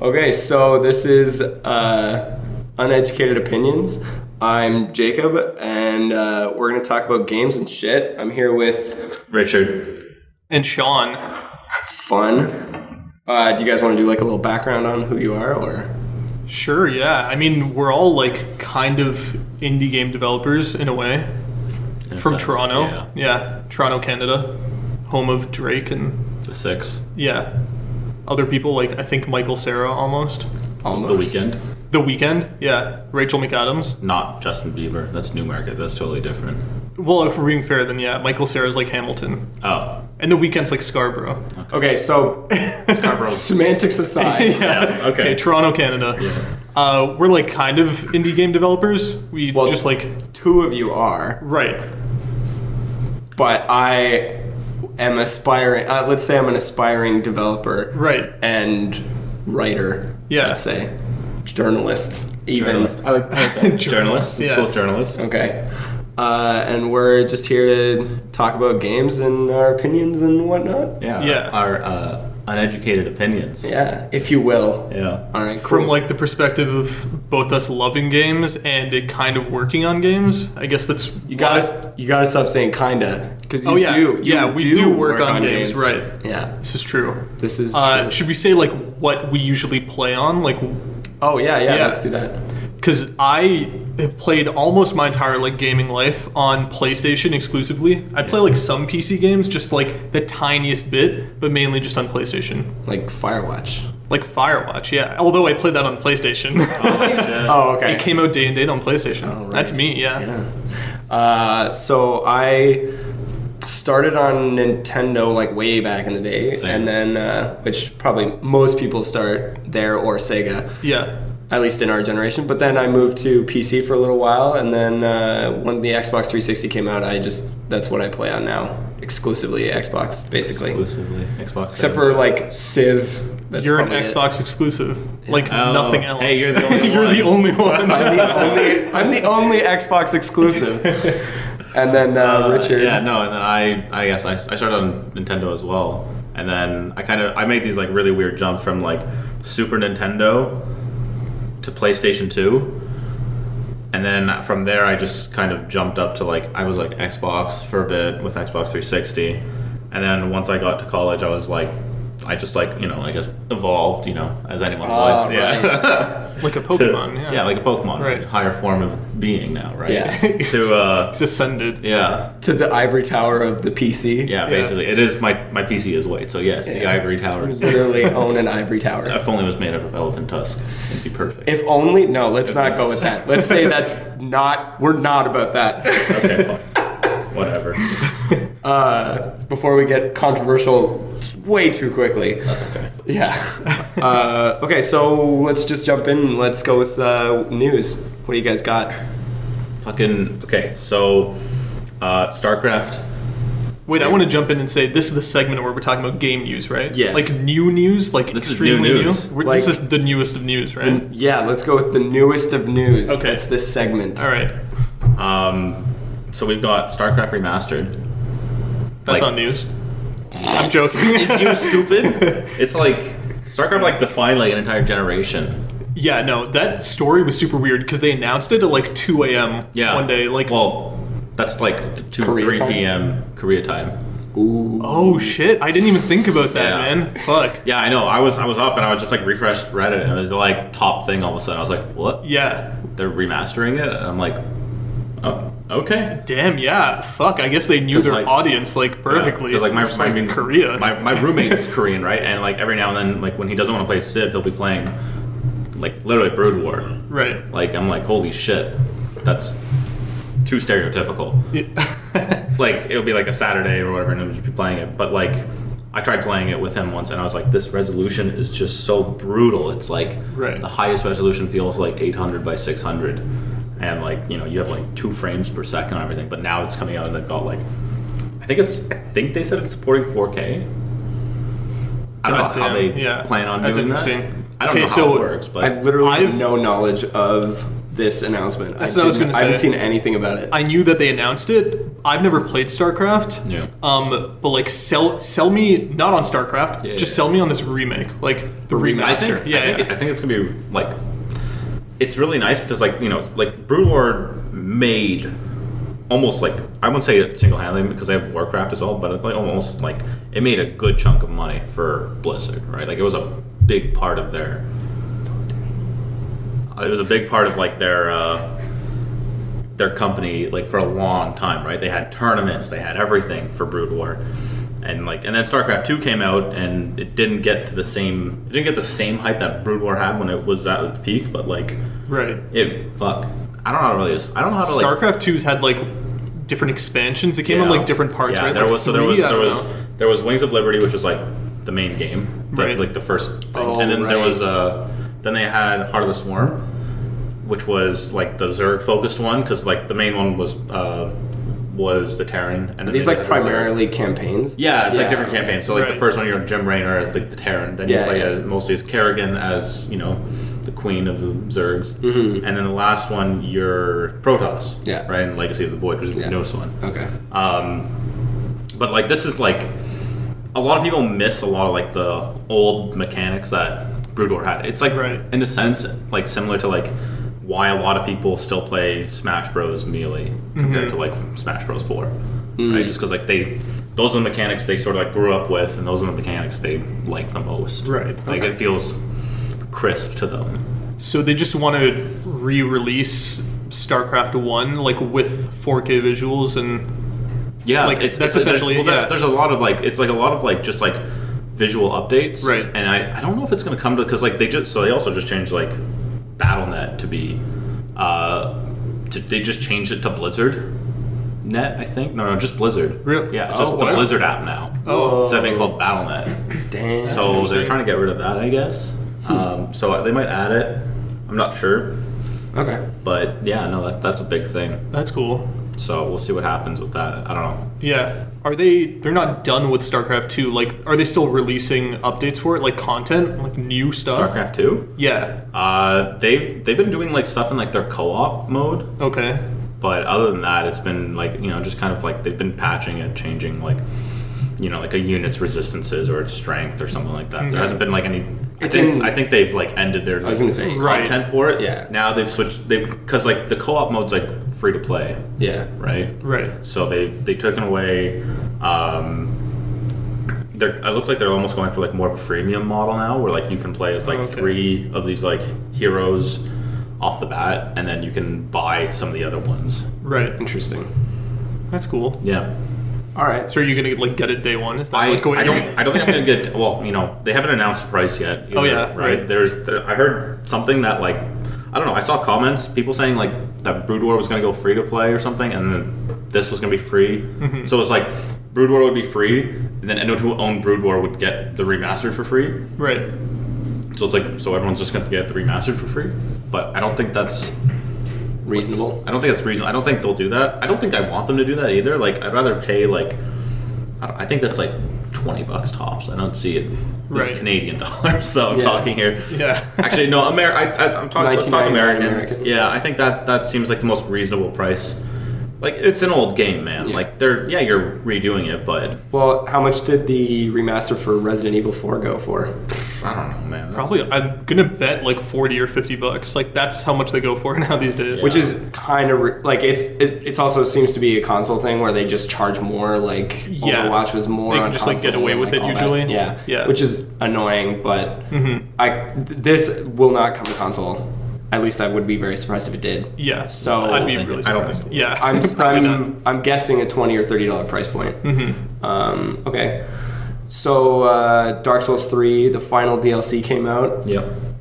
Okay, so this is Uneducated Opinions. I'm Jacob, and we're going to talk about games and shit. I'm here with Richard. And Sean. Fun. Do you guys want to do like a little background on who you are, or? Sure, yeah. I mean, we're all like kind of indie game developers in a way. From Toronto. Yeah, Toronto, Canada. Home of Drake and... The Six. Yeah. Other people, like, I think Michael Cera almost. Almost. The Weeknd. The Weeknd, yeah. Rachel McAdams. Not Justin Bieber. That's Newmarket. That's totally different. Well, if we're being fair, then yeah, Michael Cera's like Hamilton. Oh. And The Weeknd's like Scarborough. Okay, so Scarborough. semantics aside. Yeah. Okay. Toronto, Canada. Yeah. We're like kind of indie game developers. We just like... Two of you are. Right. But I am aspiring, let's say I'm an aspiring developer. Right. And writer. Yeah. Let's say. Journalist. Even. Journalist. I like that. Journalist. Yeah. School journalist. Okay. And we're just here to talk about games and our opinions and whatnot. Yeah. Our uneducated opinions. Yeah, if you will. Yeah. All right, cool. From like the perspective of both us loving games and it kind of working on games, I guess that's You gotta stop saying kinda, because you do. We do work on games, right? Yeah, This is true. this is true. Should we say like what we usually play on, like? Oh yeah, let's do that. Because I have played almost my entire like gaming life on PlayStation exclusively. I play like some PC games, just like the tiniest bit, but mainly just on PlayStation. Like Firewatch. Like Firewatch, yeah. Although I played that on PlayStation. Oh, okay. It came out day and date on PlayStation. Oh, right. That's me, yeah. So I started on Nintendo like way back in the day, Same. and then which probably most people start there, or Sega. Yeah. At least in our generation. But then I moved to PC for a little while, and then when the Xbox 360 came out, that's what I play on now. Exclusively Xbox, basically. Exclusively Xbox. Except for like Civ. That's You're an probably Xbox exclusive. Like nothing else. Hey, you're the only You're one. the only one. I'm the only Xbox exclusive. And then Richard. Yeah, no, and then I guess I started on Nintendo as well. And then I made these like really weird jumps from like Super Nintendo to PlayStation 2. And then from there I just kind of jumped up to like, I was like Xbox for a bit with Xbox 360. And then once I got to college, I was like, I just like, I guess evolved, as anyone would. Yeah. Like a Pokemon, yeah. Yeah, like a Pokemon. Right. Higher form of being now, right? Yeah. It's ascended. Yeah. To the ivory tower of the PC. Yeah, basically. It is, my PC is white, so yes, the ivory tower. Literally own an ivory tower. If only it was made out of elephant tusk, it'd be perfect. If only, no, let's not go with that. Let's say we're not about that. Okay, fine. Whatever. Before we get controversial way too quickly. That's okay. Yeah. Okay, so let's just jump in. Let's go with news. What do you guys got? Okay, so StarCraft. Wait, I want to jump in and say this is the segment where we're talking about game news, right? Yes. Like new news, like This is extremely new news. Like- this is the newest of news, right? Yeah, let's go with the newest of news. Okay. That's this segment. All right. So we've got StarCraft Remastered. That's Like- not news. I'm joking. Is you stupid? It's like StarCraft like defined like an entire generation. Yeah, no, that story was super weird because they announced it at like 2 a.m. Yeah. one day. Like, well, that's like 2 Korea 3 time? p.m. Korea time. Ooh. oh shit, I didn't even think about that, Yeah. man. Fuck. Yeah, I know. I was up and I was just like refreshed Reddit and it was like top thing all of a sudden. I was like, what? Yeah. They're remastering it? And I'm like, oh, okay. Damn, yeah. Fuck, I guess they knew 'Cause, their like- audience like perfectly. Because like Just, Korea. My roommate's Korean, right? And like every now and then, like when he doesn't want to play Civ, he'll be playing like literally Brood War. right. Like I'm like, holy shit, that's too stereotypical. Like it'll be like a Saturday or whatever, and he'll just be playing it. But like, I tried playing it with him once, and I was like, this resolution is just so brutal. It's like Right. the highest resolution feels like 800 by 600, and like you have like 2 frames per second and everything. But now it's coming out and they've got like, I think they said it's supporting 4K. I don't know how they plan on That's doing interesting. that. I don't Okay, know how so it works, but I literally have I've- no knowledge of this announcement. That's what I was going to say. I haven't seen anything about it. I knew that they announced it. I've never played StarCraft. Yeah. But like sell me not on StarCraft. Just sell me on this remake, like the remaster. I think it's gonna be like, it's really nice because like like Brood War made almost like, I wouldn't say it single-handedly because they have Warcraft as well, but like almost like it made a good chunk of money for Blizzard, right? Like it was a big part of their. It was a big part of like their company like for a long time, right? They had tournaments, they had everything for Brood War, and then StarCraft 2 came out and it didn't get the same hype that Brood War had when it was at its peak, but like right. I don't know how it really is. I don't know how to like. StarCraft 2's had like different expansions. It came in like different parts, right? There like there was Wings of Liberty, which was like the main game, right? Like the first thing, and then there was then they had Heart of the Swarm, which was like the Zerg focused one because like the main one was the Terran, and then these like primarily campaigns. Yeah, it's like different campaigns. So like the first one, you're Jim Raynor as like the Terran, then you play mostly as Kerrigan as the queen of the Zergs, and then the last one you're Protoss, right, and Legacy of the Void, which is the newest one. Okay. But like this is like a lot of people miss a lot of like the old mechanics that Brood War had. It's like in a sense like similar to like why a lot of people still play Smash Bros. Melee compared to like Smash Bros. 4, right? Just because like those are the mechanics they sort of like grew up with, and those are the mechanics they like the most, right? Like it feels crisp to them. So they just want to re-release StarCraft 1 like with 4K visuals and like that's essentially there's a lot of like it's like a lot of like just like visual updates, right? And I don't know if it's going to come to because like they also just changed like BattleNet to be they just changed it to Blizzard Net, I think. No, just Blizzard. Really? Yeah, it's just the Blizzard app now. Instead of being called BattleNet. Damn. So they're trying to get rid of that, I guess. So they might add it. I'm not sure. Okay. But yeah, no, that's a big thing. That's cool. So we'll see what happens with that. I don't know. Yeah. They're not done with StarCraft 2. Like, are they still releasing updates for it? Like content? Like new stuff? StarCraft 2? Yeah. They've been doing like stuff in like their co-op mode. Okay. But other than that, it's been like, just kind of like they've been patching it, changing like, like a unit's resistances or its strength or something like that. Mm-hmm. There hasn't been like any. I think they've like ended their content for it. Yeah. Now they've switched. Because like the co-op mode's like free to play. Yeah. Right. Right. So they've taken away. It looks like they're almost going for like more of a freemium model now, where like you can play as like 3 of these like heroes off the bat, and then you can buy some of the other ones. Right. Interesting. That's cool. Yeah. All right. So are you gonna like get it day one? Is that I don't think I'm gonna get. Well, they haven't announced the price yet. Either, right. I heard something that like I don't know. I saw comments, people saying like that Brood War was gonna go free to play or something, and then this was gonna be free. Mm-hmm. So it's like Brood War would be free, and then anyone who owned Brood War would get the remastered for free. Right. So it's like everyone's just gonna get the remastered for free. But I don't think that's reasonable. I don't think that's reasonable. I don't think they'll do that. I don't think I want them to do that either. Like, I'd rather pay like, I think that's like $20 tops. I don't see it. This is Canadian dollars, though. I'm talking here. Yeah. Actually, no. I'm talking. Let's talk American. Yeah, I think that seems like the most reasonable price. Like, it's an old game, man. Yeah. Like, you're redoing it, but... Well, how much did the remaster for Resident Evil 4 go for? I don't know, man. Probably, I'm gonna bet like $40 or $50. Like, that's how much they go for now these days. Which is kind of... like, it's also seems to be a console thing where they just charge more, like, Overwatch was more on console. They can just, like, get away with it, usually. Yeah. Which is annoying, but this will not come to console. At least I would be very surprised if it did. Yeah. So I'd be really surprised. I don't think so. Yeah. I'm guessing a $20 or $30 price point. Mm-hmm. Okay. So Dark Souls 3, the final DLC came out.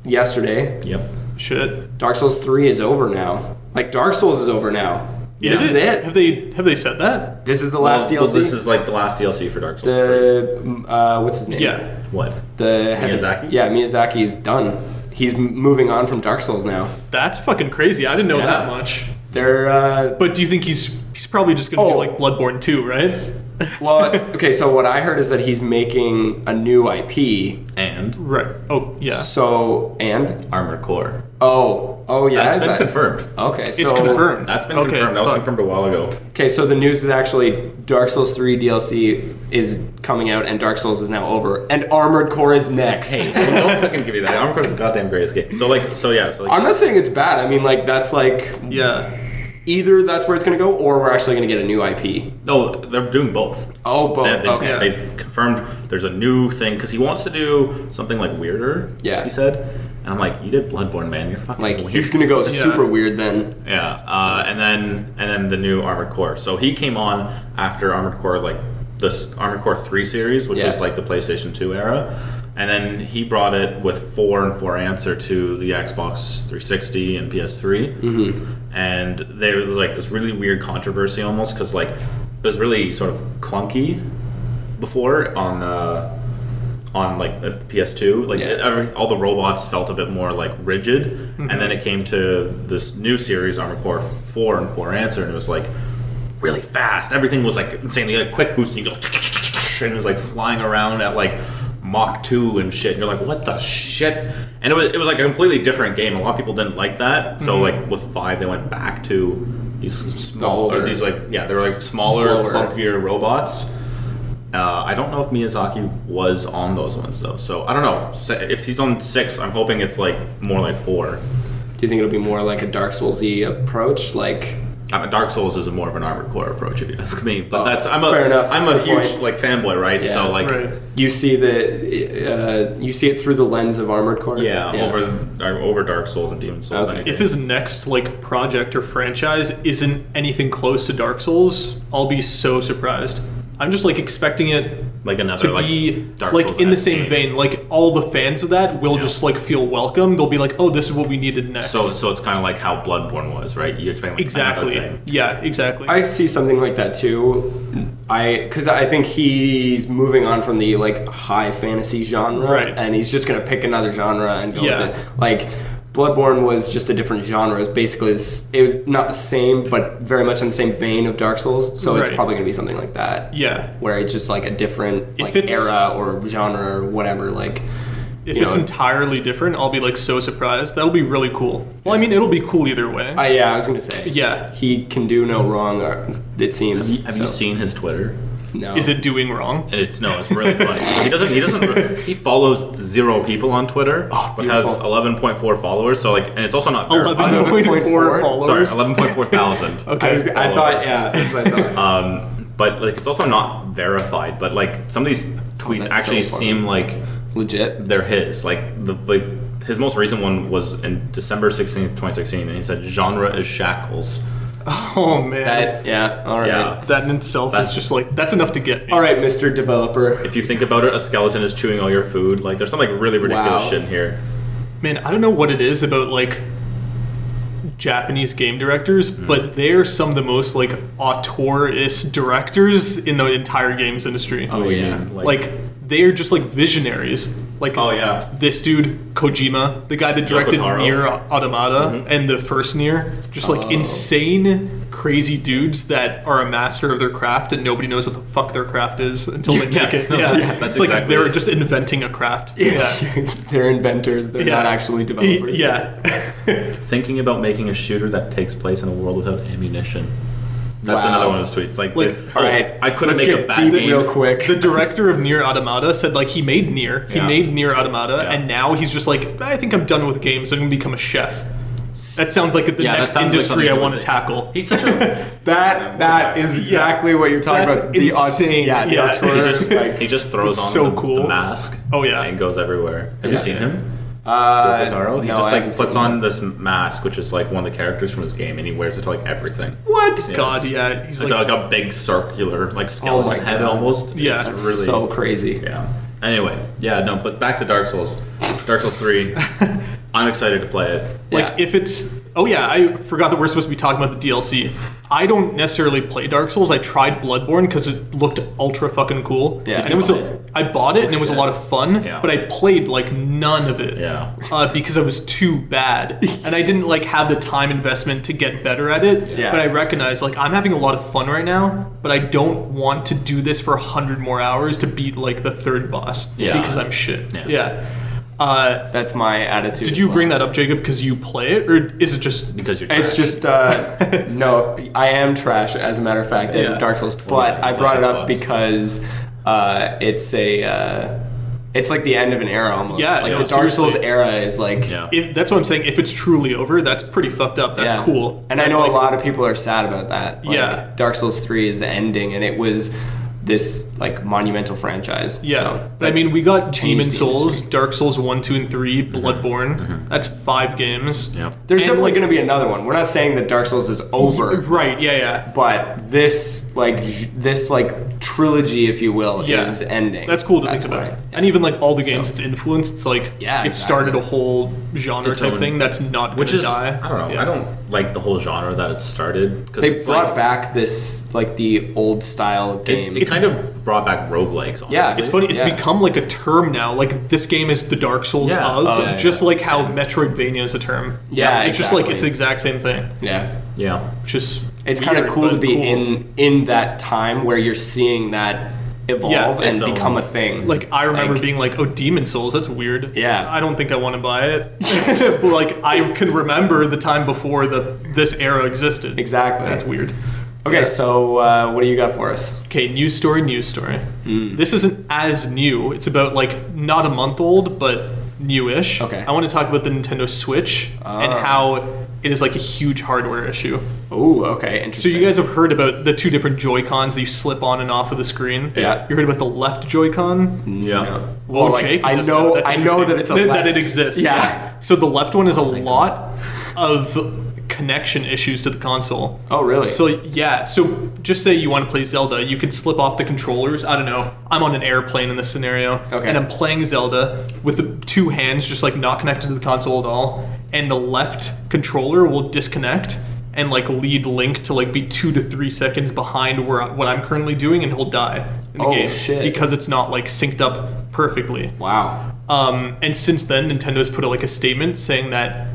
Yesterday. Yep. Shit. Dark Souls 3 is over now. Like, Dark Souls is over now. This is it. Have they said that? This is the last DLC. Well, this is like the last DLC for Dark Souls 3. What's his name? Yeah. What? Miyazaki. Yeah, Miyazaki's done. He's moving on from Dark Souls now. That's fucking crazy. I didn't know that much. They're. But do you think he's probably just gonna do like Bloodborne 2, right? Well, okay, so what I heard is that he's making a new IP. And Right. Oh, yeah. So, and? Armored Core. Oh, yeah. That's is been that confirmed. Okay, so. It's confirmed. That's been Okay, confirmed. That was fuck. confirmed a while ago. Okay, so the news is actually Dark Souls 3 DLC is coming out and Dark Souls is now over. And Armored Core is next. Hey, don't fucking give me that. Armored Core is the goddamn greatest game. So I'm not saying it's bad. I mean, like, that's like. Yeah. Either that's where it's going to go, or we're actually going to get a new IP. No, they're doing both. Oh, both. Okay. They've confirmed there's a new thing because he wants to do something like weirder. Yeah. He said, and I'm like, you did Bloodborne, man. You're fucking Like, weird. he's going to go super weird then. Yeah. And then the new Armored Core. So he came on after Armored Core, like this Armored Core 3 series, which was like the PlayStation 2 era. And then he brought it with 4 and 4 answer to the Xbox 360 and PS3. Mm-hmm. And there was like this really weird controversy almost because like it was really sort of clunky before on like the PS2. Like all the robots felt a bit more like rigid. Mm-hmm. And then it came to this new series, Armored Core 4 and 4 answer, and it was like really fast. Everything was like insanely like quick boost. And you go, and it was like flying around at like Mach 2 and shit, and you're like, what the shit? And it was like a completely different game. A lot of people didn't like that. So like with 5, they went back to these smaller, these like they were like smaller, clunkier robots. I don't know if Miyazaki was on those ones though. So I don't know. If he's on 6, I'm hoping it's like more like 4. Do you think it'll be more like a Dark Souls-y approach? Like. Dark Souls is more of an Armored Core approach, if you ask me. But fair enough. I'm a huge like fanboy, right? Yeah. So like, you see you see it through the lens of Armored Core. Yeah. Over Dark Souls and Demon Souls. Okay. If his next like project or franchise isn't anything close to Dark Souls, I'll be so surprised. I'm just like expecting it like another to be Dark like Souls in the same vein. Like all the fans of that will just like feel welcome. They'll be like, "Oh, this is what we needed next." So it's kind of like how Bloodborne was, right? You expect like exactly. another thing. Yeah, exactly. I see something like that too. Because I think he's moving on from the like high fantasy genre, Right. And he's just gonna pick another genre and go with it. Like Bloodborne was just a different genre. It was basically it was not the same, but very much in the same vein of Dark Souls. So it's probably gonna be something like that. Yeah, where it's just like a different like era or genre or whatever. Like if it's entirely different, I'll be like so surprised. That'll be really cool. Well, I mean, it'll be cool either way. Yeah, I was gonna say. Yeah, he can do no wrong. It seems. Have you seen his Twitter? No. Is it doing wrong? It's really funny. He follows 0 people on Twitter, but has 11.4 followers. So like, and it's also not 11.4 followers. Sorry, 11.4 thousand. Okay, I thought that's what I thought. But like, it's also not verified. But like, some of these tweets actually seem like legit. They're his. Like his most recent one was in December 16th, 2016, and he said genre is shackles. Oh man. All right. Yeah. That in itself is just like that's enough to get me. All right, Mr. Developer. If you think about it, a skeleton is chewing all your food. Like there's some like really ridiculous shit in here. Man, I don't know what it is about like Japanese game directors, but they're some of the most like auteurist directors in the entire games industry. Oh yeah. Like they're just like visionaries. Like this dude Kojima, the guy that directed Nier Automata and the first Nier, just like insane, crazy dudes that are a master of their craft and nobody knows what the fuck their craft is until they make it. That's it's exactly like they're just inventing a craft. They're inventors. They're not actually developers. Thinking about making a shooter that takes place in a world without ammunition. That's another one of his tweets. Like all right, I couldn't make a bad game real quick. The director of Nier Automata said like he made Nier. He made Nier Automata, and now he's just like, I think I'm done with games. I'm gonna become a chef. That sounds like the next industry I want to tackle. He's such a that is exactly what you're talking about. The insane. the auteur. He just throws on the mask. Oh yeah, and goes everywhere. Have you seen him? He no, just like puts on this mask, which is like one of the characters from his game, and he wears it to like everything. What? Yeah, God, he's like a big circular like skeleton head almost. Yeah, it's really so crazy. Yeah. Anyway, but back to Dark Souls. Dark Souls 3. I'm excited to play it. Like if it's Oh yeah, I forgot that we're supposed to be talking about the DLC. I don't necessarily play Dark Souls. I tried Bloodborne because it looked ultra fucking cool. Yeah. And I bought it and it was a lot of fun, but I played like none of it. Yeah. Because it was too bad. And I didn't like have the time investment to get better at it. Yeah. But I recognized like I'm having a lot of fun right now, but I don't want to do this for 100 more hours to beat like the third boss. Yeah. Because I'm shit. Yeah. That's my attitude. Did you bring that up, Jacob, because you play it, or is it just because you're trash? It's just no. I am trash, as a matter of fact, in Dark Souls. But I brought it up because it's like the end of an era almost. Yeah, like no, the Dark seriously. Souls era is like. Yeah. That's what I'm saying. If it's truly over, that's pretty fucked up. That's cool. And I know a lot of people are sad about that. Like, Dark Souls 3 is ending, and it was this like monumental franchise. Yeah. So, I mean, we got Demon the Souls, industry. Dark Souls 1, 2, and 3, Bloodborne. That's 5 games. Yeah. There's And, definitely like- going to be another one. We're not saying that Dark Souls is over. Right, yeah. But this trilogy, if you will, is ending. That's cool to think about. why. And even like all the games it's influenced, it's like it started a whole genre Its type own- thing that's not going Which to is, die. I don't know. Yeah. I don't like the whole genre that it started. Cause They it's brought like, back this like the old style of game. It kind of brought back roguelikes, honestly. Yeah, It's funny, it's become like a term now. Like this game is the Dark Souls Yeah. of, Oh, yeah, just like how Metroidvania is a term. Yeah, it's just like exactly. it's the exact same thing. Yeah. Yeah. Just It's kind of cool to be in that time where you're seeing that evolve and its own- become a thing. like I remember being like, oh, Demon Souls, that's weird. Yeah. I don't think I want to buy it. But like I can remember the time before this era existed. Exactly. That's weird. Okay, so what do you got for us? Okay, news story. This isn't as new. It's about like not a month old, but newish. Okay. I want to talk about the Nintendo Switch and how it is like a huge hardware issue. Oh, okay, So interesting. you guys have heard about the 2 different Joy-Cons that you slip on and off of the screen? Yeah. You heard about the left Joy-Con? Yeah. No. Well, like, Jake, I doesn't know That's that it's a interesting. left. That it exists. Yeah. So the left one is a lot of connection issues to the console. Oh, really? So yeah, so just say you want to play Zelda, you could slip off the controllers. I don't know. I'm on an airplane in this scenario, Okay. and I'm playing Zelda with the 2 hands just like not connected to the console at all, and the left controller will disconnect and like lead Link to like be 2 to 3 seconds behind what I'm currently doing, and he'll die in the game shit. because it's not like synced up perfectly. Wow. And since then, Nintendo's put out like a statement saying that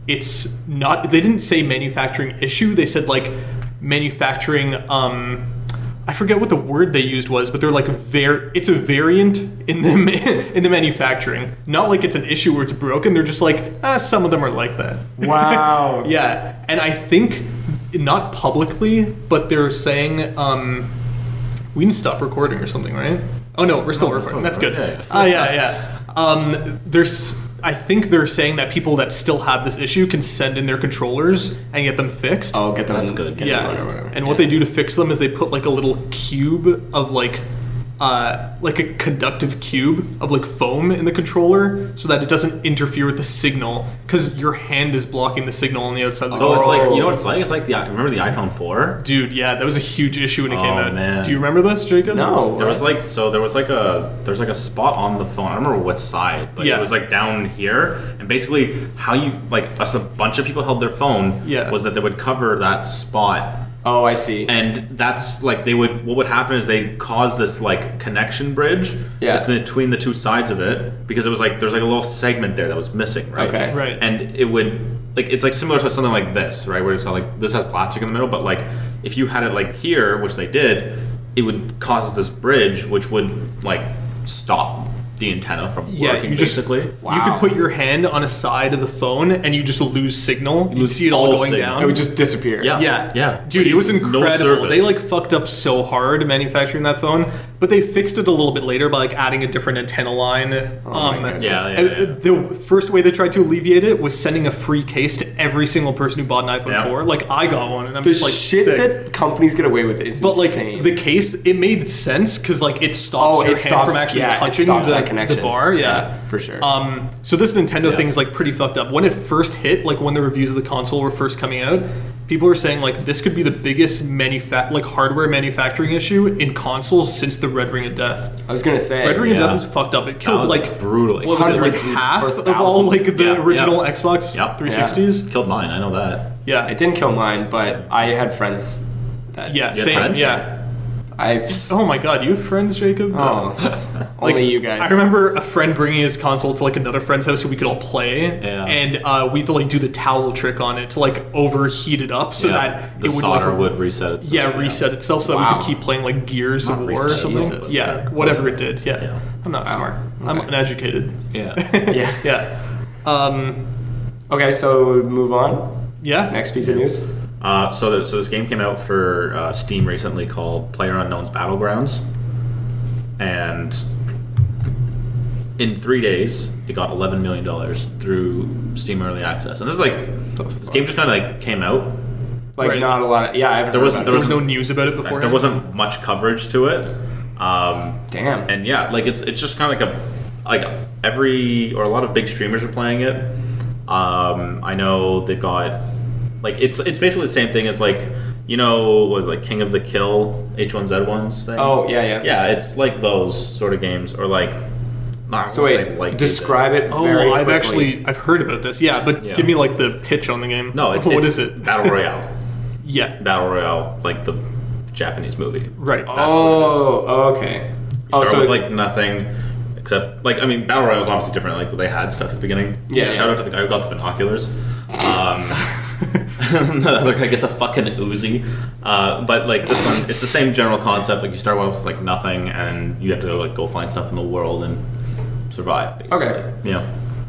it's not. They didn't say manufacturing issue. They said like manufacturing. I forget what the word they used was, but they're like it's a variant in the in the manufacturing. Not like it's an issue where it's broken. They're just like some of them are like that. Wow. Yeah, and I think not publicly, but they're saying we can stop recording or something, right? Oh no, we're still recording. That's good. Yeah. I think they're saying that people that still have this issue can send in their controllers and get them fixed. Oh, get them. That's good. Get Yeah, them or whatever. and what they do to fix them is they put like a little cube of like a conductive cube of like foam in the controller so that it doesn't interfere with the signal because your hand is blocking the signal on the outside of the So it's controller. like, you know what it's like? It's like remember the iPhone 4? Dude, yeah, that was a huge issue when it came out. Man. Do you remember this, Jacob? No. There was like a spot on the phone. I don't remember what side, but Yeah. it was like down here. And basically, how you a bunch of people held their phone was that they would cover that spot. Oh, I see. And that's like what would happen is they'd cause this like connection bridge between the 2 sides of it because it was like there's like a little segment there that was missing, right? Okay. Right. And it would like it's like similar to something like this, right? Where it's got like this has plastic in the middle, but like if you had it like here, which they did, it would cause this bridge which would like stop the antenna from working basically. You could put your hand on a side of the phone and you just lose signal. You see it all going down. It would just disappear. Yeah. Dude, it was incredible. They like fucked up so hard manufacturing that phone, but they fixed it a little bit later by like adding a different antenna line. The first way they tried to alleviate it was sending a free case to every single person who bought an iPhone 4. Like I got one and I'm The just like shit sick. that companies get away with is insane. Like the case, it made sense because like it stops your hand from actually touching the bar. Yeah, for sure. So this Nintendo thing is like pretty fucked up. When it first hit, like when the reviews of the console were first coming out, people are saying like this could be the biggest hardware manufacturing issue in consoles since the Red Ring of Death. I was gonna say Red Ring of Death was fucked up. It killed like brutal. What was it, like half of all like the original Xbox 360s? Killed mine. I know that. Yeah, it didn't kill mine, but I had friends that. Yeah, same. Friends? Yeah. Oh my god, you have friends, Jacob? Oh, only you guys. I remember a friend bringing his console to like another friend's house so we could all play, and we had to like do the towel trick on it to like overheat it up so that the it would solder would reset itself. Yeah, reset itself so that we could keep playing like Gears of War or something. Jesus. Yeah, whatever it did. Yeah, I'm not smart. Okay. I'm uneducated. Yeah. Yeah. Okay, so move on. Yeah. Next piece of news. So this game came out for Steam recently called PlayerUnknown's Battlegrounds, and in 3 days it got $11 million through Steam Early Access. And this game just kind of like came out. Like not a lot. There was no news about it before. There wasn't much coverage to it. Damn. And yeah, like it's just kind of like a lot of big streamers are playing it. I know they've got. Like it's basically the same thing as like was like King of the Kill H1Z1's thing. Oh yeah. Yeah, it's like those sort of games or like. So wait, like describe it. Very quickly. I've heard about this. Yeah, but give me like the pitch on the game. No, what is it? Battle Royale. Yeah, Battle Royale, like the Japanese movie. Right. Okay. Start with like nothing. Except, like, I mean, Battle Royale was obviously different. Like, they had stuff at the beginning. Yeah. Shout out to the guy who got the binoculars. The other guy gets a fucking Uzi. But, like, this one, it's the same general concept. Like, you start with, like, nothing, and you have to, like, go find stuff in the world and survive, basically. Okay. Yeah.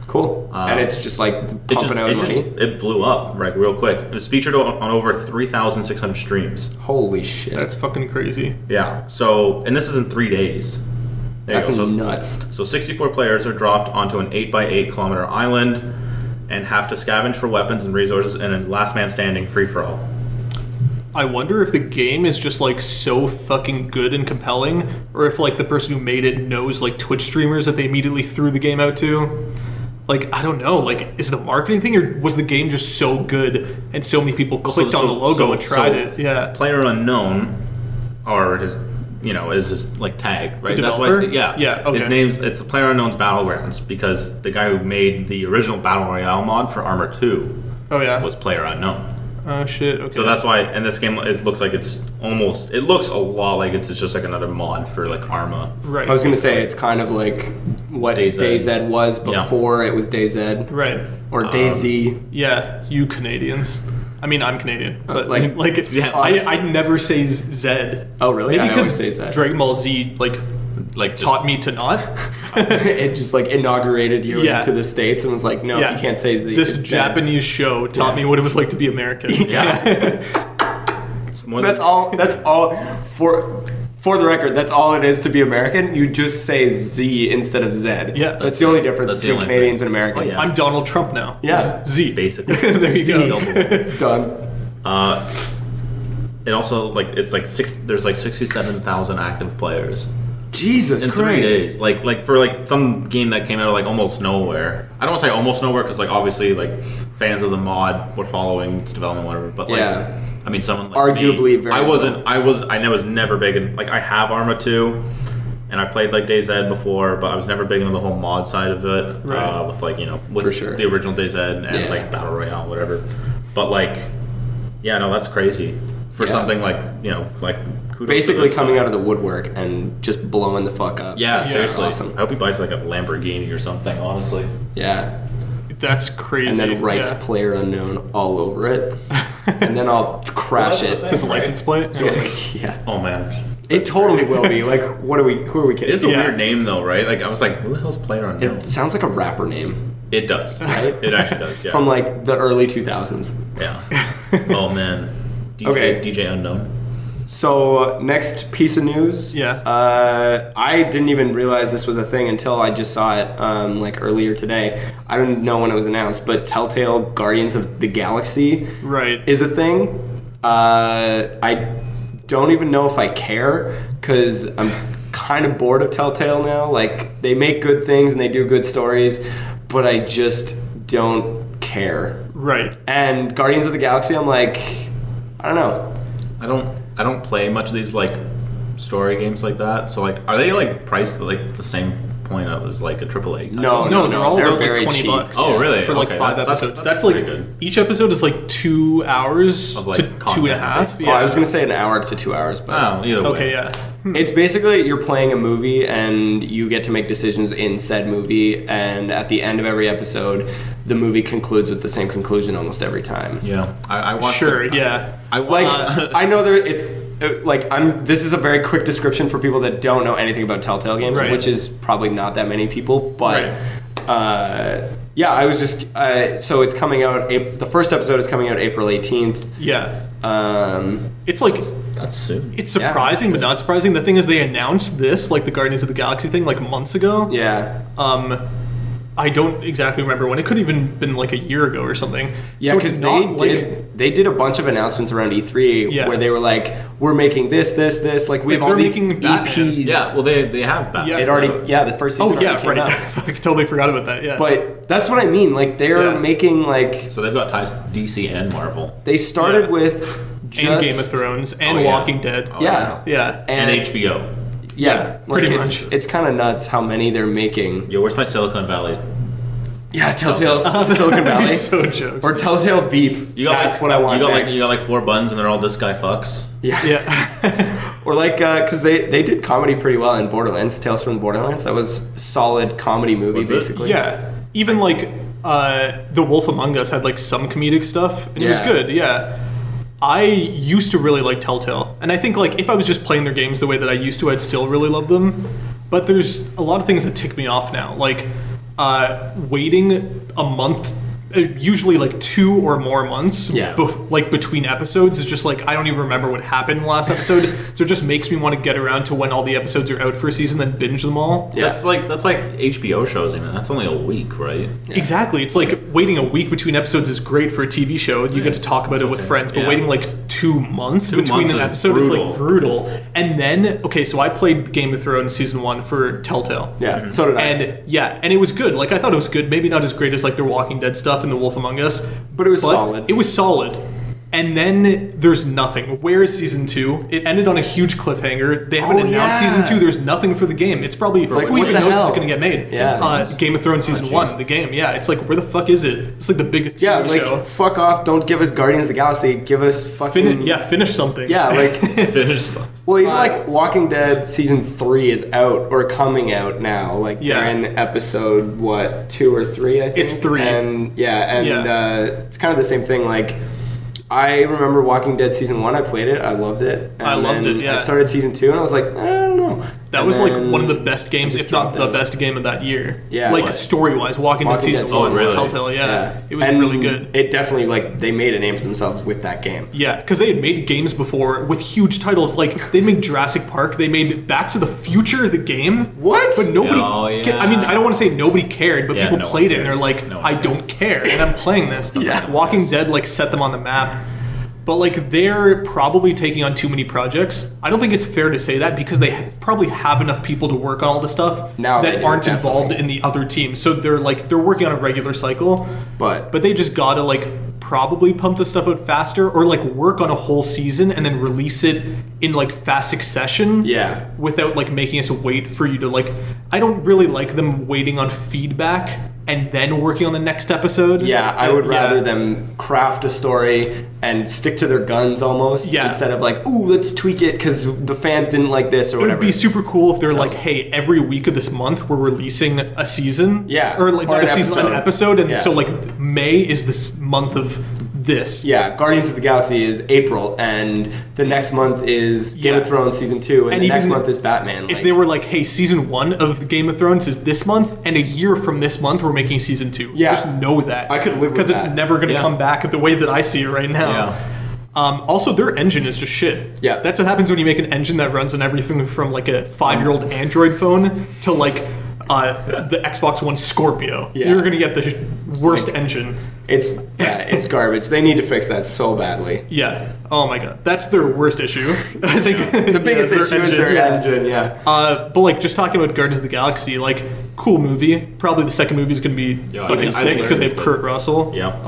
Cool. And it's just, like, pumping out money? It blew up, like, real quick. It was featured on over 3,600 streams. Holy shit. That's fucking crazy. Yeah. So, and this is in 3 days. That's nuts. So 64 players are dropped onto an 8x8 kilometer island and have to scavenge for weapons and resources in a last man standing free-for-all. I wonder if the game is just like so fucking good and compelling, or if like the person who made it knows like Twitch streamers that they immediately threw the game out to. Like, I don't know, like, is it a marketing thing, or was the game just so good and so many people clicked on the logo and tried it? Yeah. PlayerUnknown, or his... is his like tag, right? That's why. Yeah. Okay. His name's it's the PlayerUnknown's Battlegrounds because the guy who made the original Battle Royale mod for Arma 2 was PlayerUnknown. Oh shit. Okay. So that's why, and this game it looks a lot like it's just like another mod for like Arma. Right. I was gonna say it's kind of like what DayZ was before it was DayZ. Right. Or DayZ. Yeah, you Canadians. I mean, I'm Canadian, but I never say Z. Oh, really? Maybe I always say Z. Dragon Ball Z taught me to not. It just like inaugurated you into the States and was like, no, you can't say Z. This Japanese show taught me what it was like to be American. Yeah. That's all. For the record, that's all it is to be American. You just say Z instead of Z. Yeah. That's the only difference between Canadians and Americans. Oh, yeah. I'm Donald Trump now. Yeah. Z, basically. There you go. Done. It also, there's 67,000 active players. Jesus in Christ. 3 days. Like for some game that came out of almost nowhere. I don't want to say almost nowhere because obviously fans of the mod were following its development, whatever. But I mean, someone like arguably me, very. I was never big in I have Arma 2, and I've played DayZ before, but I was never big into the whole mod side of it. Right. With with for sure. the original DayZ and Battle Royale, whatever. But that's crazy for something basically coming out of the woodwork and just blowing the fuck up. Yeah, seriously. Awesome. I hope he buys a Lamborghini or something, honestly. Yeah. That's crazy. And then writes PlayerUnknown all over it. And then I'll crash it. It's his license plate? Yeah. Oh, man. It totally will be. Who are we kidding? It is a weird name, though, right? I was like, who the hell's PlayerUnknown? It sounds like a rapper name. It does. Right? It actually does, yeah. From, the early 2000s. Yeah. Oh, man. DJ Unknown. So, next piece of news. Yeah. I didn't even realize this was a thing until I just saw it, earlier today. I didn't know when it was announced, but Telltale Guardians of the Galaxy is a thing. I don't even know if I care, because I'm kind of bored of Telltale now. They make good things and they do good stories, but I just don't care. Right. And Guardians of the Galaxy, I'm like, I don't know. I don't play much of these like story games like that. So like, are they like priced at like the same point as like a AAA? No, they're all they're about very like $20. cheap. Oh, really? For like 5 episodes. That's like good. Each episode is like 2 hours Of, like, to content, 2.5. basically. Yeah. Oh, I was gonna say an hour to 2 hours, but Either way. Okay, yeah. it's basically you're playing a movie and you get to make decisions in said movie, and at the end of every episode, the movie concludes with the same conclusion almost every time. Yeah, I watched. Sure, yeah. I know it's like this is a very quick description for people that don't know anything about Telltale games, Right. which is probably not that many people, but Right. yeah, I was just so it's coming out. The first episode is coming out April 18th. Yeah. It's like That's soon. it's surprising but not surprising. The thing is, they announced this, like the Guardians of the Galaxy thing, like months ago. Yeah. I don't exactly remember when. It could have even been like a year ago or something. Yeah, so because it's they did a bunch of announcements around E3 Yeah. where they were like, "We're making this. Like we have all They're these making Batman. EPs." Yeah, well they have Batman. Yeah. It already the first season already came out. I totally forgot about that. Yeah, But that's what I mean. Like they're Yeah. making like So they've got ties to DC and Marvel they started Yeah. with just and Game of Thrones and Oh, yeah. Walking Dead. Oh, Yeah. Yeah, and HBO. Yeah, pretty it's, much. It's kind of nuts how many they're making. Yo, where's my Silicon Valley? Yeah, Telltale Silicon That'd Valley be so jokes. or Telltale Veep. That's what I want next. You got like 4 buttons and they're all this guy fucks. Yeah. Yeah. Or like, because they did comedy pretty well in Borderlands, Tales from the Borderlands. That was a solid comedy movie, Was it? basically. Yeah. Even like The Wolf Among Us had like some comedic stuff, and it was Yeah. good. Yeah. I used to really like Telltale, and I think like if I was just playing their games the way that I used to, I'd still really love them. But there's a lot of things that tick me off now, like waiting a month. Usually like 2 or more months like between episodes is just like I don't even remember what happened in the last episode, so it just makes me want to get around to when all the episodes are out for a season, then binge them all. Yeah. That's like HBO shows, even. That's only a week, right? Yeah. Exactly. It's like waiting a week between episodes is great for a TV show. You get to talk about it with friends, but waiting like 2 months between an episode is like brutal. And then, so I played Game of Thrones season 1 for Telltale. Yeah, so did I. And it was good. Like I thought it was good. Maybe not as great as like their Walking Dead stuff and The Wolf Among Us. But it was solid. It was solid. And then there's nothing. Where is season 2? It ended on a huge cliffhanger. They haven't announced season 2. There's nothing for the game. It's probably like, who even knows hell? it's going to get made. Yeah. Game of Thrones season 1, the game. Yeah, it's like where the fuck is it? It's like the biggest TV show. Fuck off! Don't give us Guardians of the Galaxy. Give us fucking finish something. Yeah, like Finish something. Well, even like Walking Dead season 3 is out or coming out now. Like they're in episode 2 or 3, I think. It's 3. And it's kind of the same thing. Like I remember Walking Dead season 1. I played it. I loved it. And I loved it. Yeah. I started season 2 and I was like, I don't know. That was like one of the best games, if not the best game of that year. Yeah. Like story-wise, Walking Dead season 1, really? Telltale, yeah. It was and really good. It definitely, like, they made a name for themselves with that game. Yeah, because they had made games before with huge titles. Like, they made Jurassic Park, they made Back to the Future, the game. What? But nobody, I mean, I don't want to say nobody cared, but people played it and they're like, No I don't care, and I'm playing this. Yeah. Walking Dead, like, set them on the map. But like they're probably taking on too many projects. I don't think it's fair to say that because they probably have enough people to work on all the stuff that aren't involved in the other teams. So they're working on a regular cycle. But they just gotta like probably pump the stuff out faster or like work on a whole season and then release it in like fast succession. Yeah. Without like making us wait for you to like. I don't really like them waiting on feedback and then working on the next episode. Yeah, I would rather them craft a story and stick to their guns almost instead of like, ooh, let's tweak it because the fans didn't like this or whatever. It would be super cool if they're like, hey, every week of this month we're releasing a season. Yeah. Or like an episode. And so like May is this month of this. Yeah, Guardians of the Galaxy is April, and the next month is Game of Thrones season 2, and the next month is Batman. If they were like, hey, season 1 of Game of Thrones is this month, and a year from this month we're making season 2. Yeah. Just know that. I could live with that. Because it's never going to come back the way that I see it right now. Yeah. Also, their engine is just shit. Yeah. That's what happens when you make an engine that runs on everything from like a 5-year-old Android phone to like the Xbox One Scorpio. Yeah. You're gonna get the worst engine. It's garbage. They need to fix that so badly. Yeah. Oh my god, that's their worst issue. I think the biggest issue is their engine. Yeah. But like just talking about Guardians of the Galaxy, like cool movie. Probably the second movie is gonna be fucking sick because they have Kurt Russell. Yeah.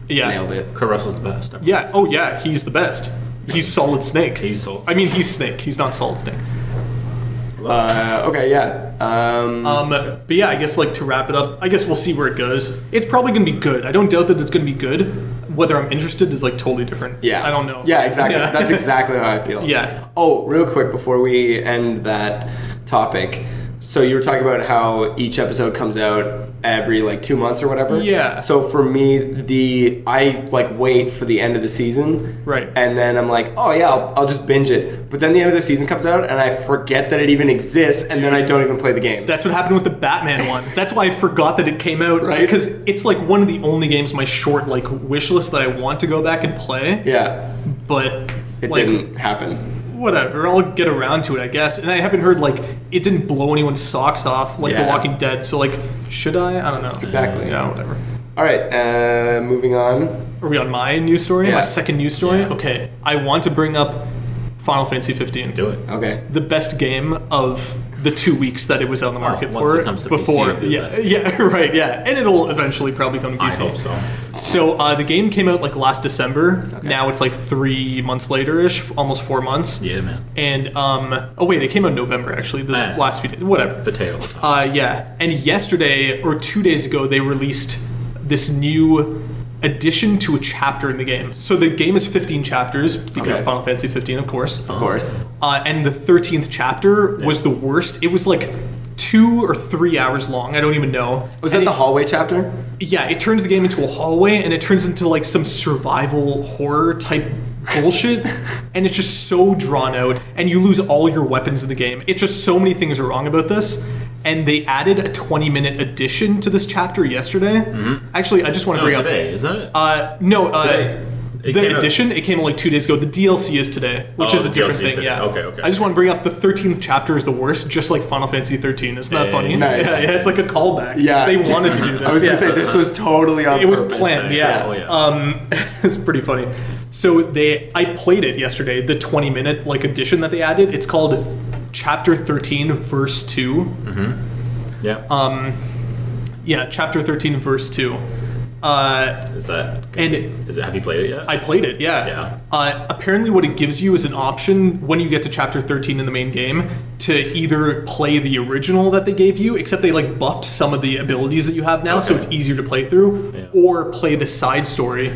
Yeah. Nailed it. Kurt Russell's the best. Yeah. Oh yeah, he's the best. He's Solid Snake. He's Solid I mean, he's Snake. He's not Solid Snake. Okay, yeah. But yeah, I guess like to wrap it up, I guess we'll see where it goes. It's probably gonna be good. I don't doubt that it's gonna be good. Whether I'm interested is like totally different. Yeah. I don't know. Yeah, exactly. Yeah. That's exactly how I feel. Yeah. Oh, real quick before we end that topic. So you were talking about how each episode comes out every like 2 months or whatever. Yeah. So for me, I like wait for the end of the season. Right. And then I'm like, oh yeah, I'll just binge it. But then the end of the season comes out and I forget that it even exists, and then I don't even play the game. That's what happened with the Batman one. That's why I forgot that it came out. Right. Because it's like one of the only games on my short like wish list that I want to go back and play. Yeah. But it like, didn't happen. Whatever, I'll get around to it, I guess. And I haven't heard like it didn't blow anyone's socks off like The Walking Dead. So like, should I? I don't know. Exactly. Yeah, whatever. All right, moving on. Are we on my news story? Yeah. My second news story? Yeah. Okay. I want to bring up Final Fantasy 15. Do it. Okay. The best game of the 2 weeks that it was on the market once for. it comes to before, PC, yeah, right, yeah. And it'll eventually probably come to PC. I hope so. So the game came out like last December. Okay. Now it's like 3 months later-ish, almost 4 months. Yeah, man. And oh wait, it came out in November actually. The last few days, whatever. Potato. Yeah. And yesterday or 2 days ago, they released this new addition to a chapter in the game. So the game is 15 chapters because of Final Fantasy 15, of course. Of course. And the 13th chapter was the worst. It was like 2 or 3 hours long. I don't even know. Was that the hallway chapter? Yeah, it turns the game into a hallway, and it turns into like some survival horror type bullshit, and it's just so drawn out, and you lose all your weapons in the game. It's just so many things are wrong about this. And they added a 20-minute addition to this chapter yesterday. Mm-hmm. Actually, I just want to bring today, up... isn't it? No, the edition, it came out like 2 days ago. The DLC is today, which is a different thing, yeah. Okay. I just want to bring up the 13th chapter is the worst, just like Final Fantasy 13. Isn't that funny? Nice. Yeah, it's like a callback. Yeah. They wanted to do this. I was going to say, this was totally on purpose. It was planned, yeah. Oh, yeah. It's pretty funny. So I played it yesterday, the 20-minute like addition that they added. It's called Chapter 13, Verse 2. Mm-hmm. Yeah. Yeah, Chapter 13, Verse 2. Have you played it yet? I played it, yeah. Apparently what it gives you is an option when you get to Chapter 13 in the main game to either play the original that they gave you, except they like buffed some of the abilities that you have now, so it's easier to play through, or play the side story.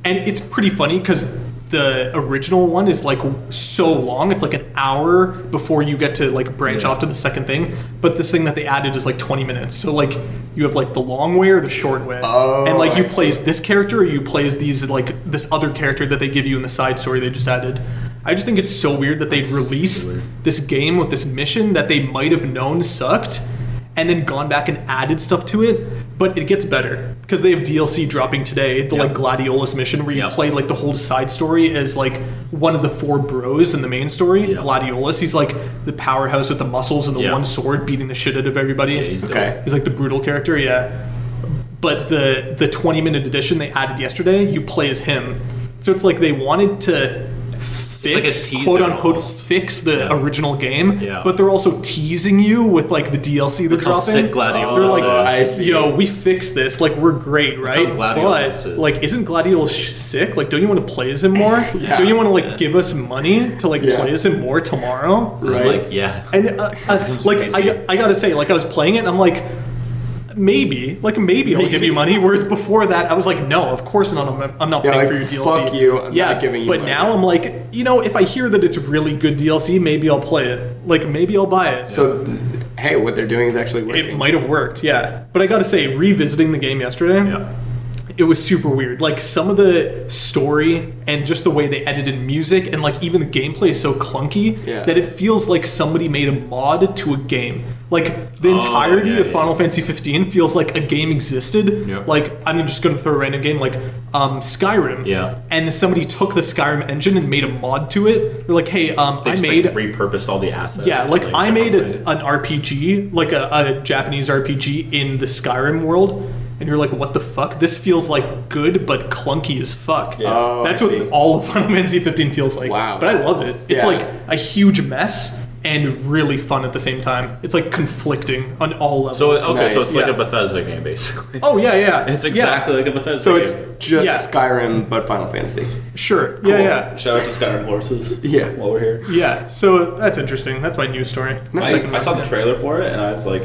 And it's pretty funny because the original one is like so long. It's like an hour before you get to like branch off to the second thing. But this thing that they added is like 20 minutes. So like you have like the long way or the short way. Oh, and like you play as this character or you play as these like this other character that they give you in the side story they just added. I just think it's so weird that they'd release this game with this mission that they might have known sucked and then gone back and added stuff to it. But it gets better because they have DLC dropping today, the like Gladiolus mission where you play like the whole side story as like one of the 4 bros in the main story. Gladiolus, he's like the powerhouse with the muscles and the one sword beating the shit out of everybody. Yeah, he's like the brutal character, But the 20-minute edition they added yesterday, you play as him. So it's like they wanted to fix, like quote unquote, fix the original game, but they're also teasing you with like the DLC they're dropping. Sick Gladiolus. They're like, I see. yo, we fixed this. Like, we're great, right? But like, isn't Gladiolus sick? Like, don't you want to play as him more? Don't you want to like give us money to like play as him more tomorrow? Right. Like, yeah. And like, I gotta say, like, I was playing it, and I'm like, maybe I'll give you money. Whereas before that, I was like, no, of course not. I'm not paying like, for your DLC. Fuck you. I'm not giving you but money. now I'm like, you know, if I hear that it's really good DLC, maybe I'll play it. Like, maybe I'll buy it. So, hey, what they're doing is actually working. It might have worked, yeah. But I gotta say, revisiting the game yesterday, It was super weird. Like, some of the story and just the way they edited music and, like, even the gameplay is so clunky that it feels like somebody made a mod to a game. Like, the entirety of Final Fantasy 15 feels like a game existed. Yep. Like, I'm just going to throw a random game, like Skyrim. Yeah. And somebody took the Skyrim engine and made a mod to it. They're like, hey, I made... Like, repurposed all the assets. Yeah, like I made an RPG, like a Japanese RPG in the Skyrim world. And you're like, what the fuck? This feels like good, but clunky as fuck. Yeah. Oh, that's what all of Final Fantasy 15 feels like. Wow. But I love it. It's like a huge mess and really fun at the same time. It's like conflicting on all levels. So, so it's like a Bethesda game, basically. Oh, yeah. It's exactly like a Bethesda game. So it's just Skyrim, but Final Fantasy. Sure. Cool. Yeah. Shout out to Skyrim horses. Yeah. While we're here. Yeah. So that's interesting. That's my news story. I saw the trailer for it, and I was like...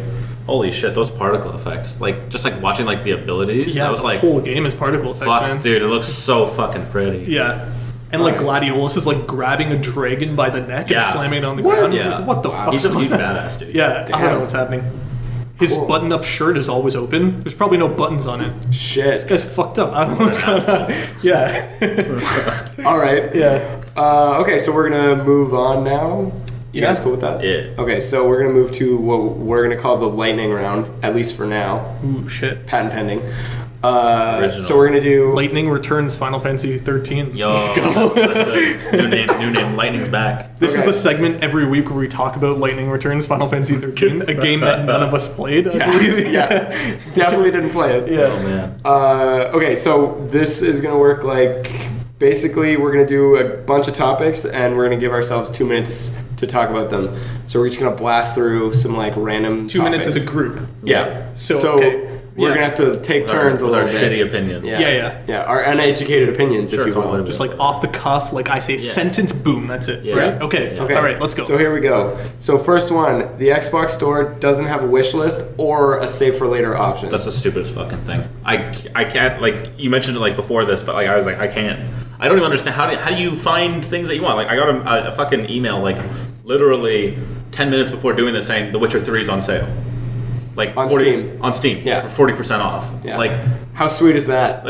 Holy shit, those particle effects. Like, just like watching like the abilities. Yeah, I was the like, whole game is particle effects, man. Dude, it looks so fucking pretty. Yeah. And like Gladiolus is like grabbing a dragon by the neck and slamming it on the ground. Yeah. Like, what the fuck? He's a huge badass, dude. Yeah, I don't know what's happening. His button-up shirt is always open. There's probably no buttons on it. Shit. This guy's fucked up. I don't know what's going on. Yeah. All right. Yeah. Okay, so we're going to move on now. You guys cool with that? Yeah. Okay, so we're going to move to what we're going to call the lightning round, at least for now. Ooh, shit. Patent pending. So we're going to do... Lightning Returns Final Fantasy 13. Yo, let's go. That's a new name. Lightning's back. This is the segment every week where we talk about Lightning Returns Final Fantasy 13, a game that none of us played, I believe. Yeah, definitely didn't play it. Yeah. Oh, man. Okay, so this is going to work like... Basically, we're going to do a bunch of topics, and we're going to give ourselves 2 minutes to talk about them. So we're just going to blast through some like random 2 minutes as a group. Yeah. So we're going to have to take turns with a our little bit. shitty opinions. Yeah, our uneducated opinions, if you will. Just like off the cuff, like I say sentence, boom, that's it. Yeah. Right? Okay. All right, let's go. So here we go. So first one, the Xbox Store doesn't have a wish list or a save for later option. That's the stupidest fucking thing. I can't, like, you mentioned it like before this, but like I was like, I don't even understand how do you find things that you want. Like, I got a fucking email like literally 10 minutes before doing this saying The Witcher 3 is on sale. Like on Steam. On Steam. Yeah. For 40% off. Yeah. Like, how sweet is that?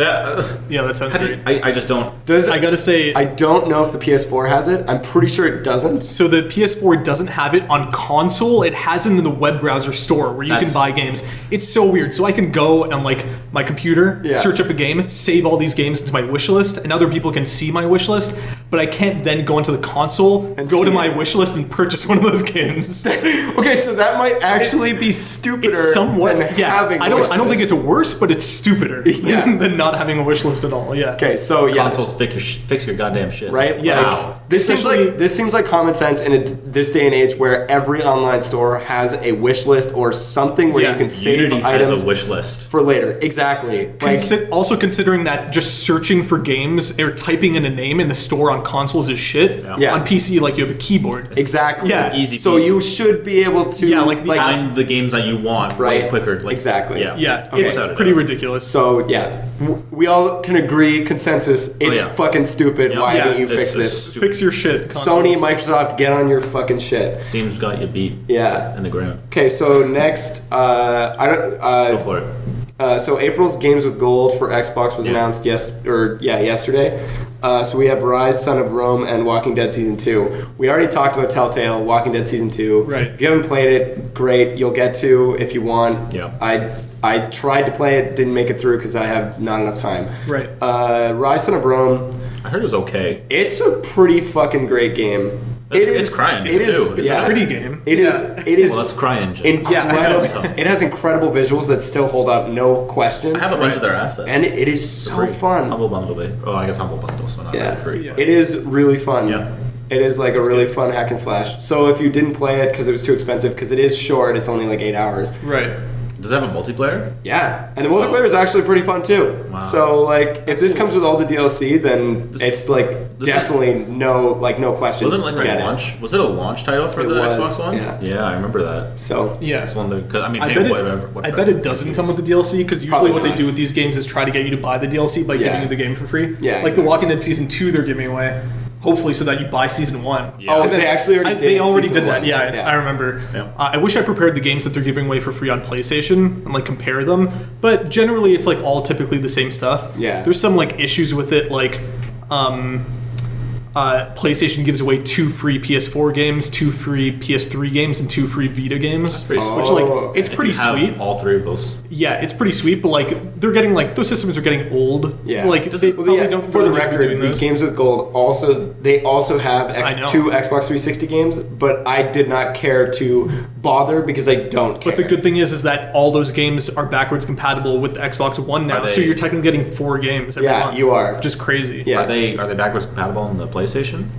Yeah, that sounds great. I just don't. I gotta say, I don't know if the PS4 has it. I'm pretty sure it doesn't. So the PS4 doesn't have it on console. It has it in the web browser store where you can buy games. It's so weird. So I can go on like my computer, search up a game, save all these games into my wish list, and other people can see my wish list. But I can't then go into the console and go to my wish list and purchase one of those games. Okay, so that might actually be stupider. It's somewhat. Than having I don't think it's worse, but it's stupider than not having a wish list at all. Yeah. Okay, so consoles fix your goddamn shit. Right? Yeah. Wow. This seems like common sense in this day and age where every online store has a wish list or something where you can save Unity items has a wish list for later. Exactly. Also considering that just searching for games or typing in a name in the store on consoles is shit. Yeah. On PC, like you have a keyboard. Exactly. Yeah. Easy. So you should be able to find the games that you want way quicker. Like, exactly. Yeah. It's pretty ridiculous. So we all can agree, consensus, it's fucking stupid. Why don't you fix this? Fix your shit. Consoles. Sony, Microsoft, get on your fucking shit. Steam's got you beat. Yeah. In the ground. Okay, so next, go for it. So April's Games with Gold for Xbox was announced yesterday. So we have Rise, Son of Rome, and Walking Dead Season 2. We already talked about Telltale, Walking Dead Season 2. Right. If you haven't played it, great. You'll get to if you want. Yeah. I tried to play it, didn't make it through because I have not enough time. Right. Rise, Son of Rome. I heard it was okay. It's a pretty fucking great game. It's CryEngine too. It's a pretty game. It is. Well, that's CryEngine. Incredible. It has incredible visuals that still hold up, no question. I have a bunch of their assets, and it is so fun. Humble Bundle, I guess Humble Bundle, so not really free. It is really fun. Yeah. It is like a really fun hack and slash. So if you didn't play it because it was too expensive, because it is short, it's only like 8 hours. Right. Does it have a multiplayer? Yeah, and the multiplayer is actually pretty fun too. Wow. So like, if this comes with all the DLC, then it's like definitely no question. Wasn't it like a launch? Was it a launch title for the Xbox One? Yeah, I remember that. So It's one because I bet it doesn't come with the DLC because usually what they do with these games is try to get you to buy the DLC by giving you the game for free. Yeah, like The Walking Dead Season 2 they're giving away. hopefully so that you buy season 1. Yeah. Oh, they actually already did. They already did that. that. Yeah, I remember. Yeah. I wish I prepared the games that they're giving away for free on PlayStation and like compare them. But generally, it's like all typically the same stuff. Yeah. There's some like issues with it, like. PlayStation gives away 2 free PS4 games, 2 free PS3 games, and 2 free Vita games. That's pretty sweet. Which like it's pretty sweet. All 3 of those. Yeah, it's pretty sweet, but like they're getting like those systems are getting old. Yeah. Like they probably don't. For the record, the games with gold also have 2 Xbox 360 games, but I did not care to bother because I don't care. But the good thing is that all those games are backwards compatible with the Xbox One now, so you're technically getting 4 games every month. You are. Just crazy. Yeah. Are they backwards compatible on the PlayStation?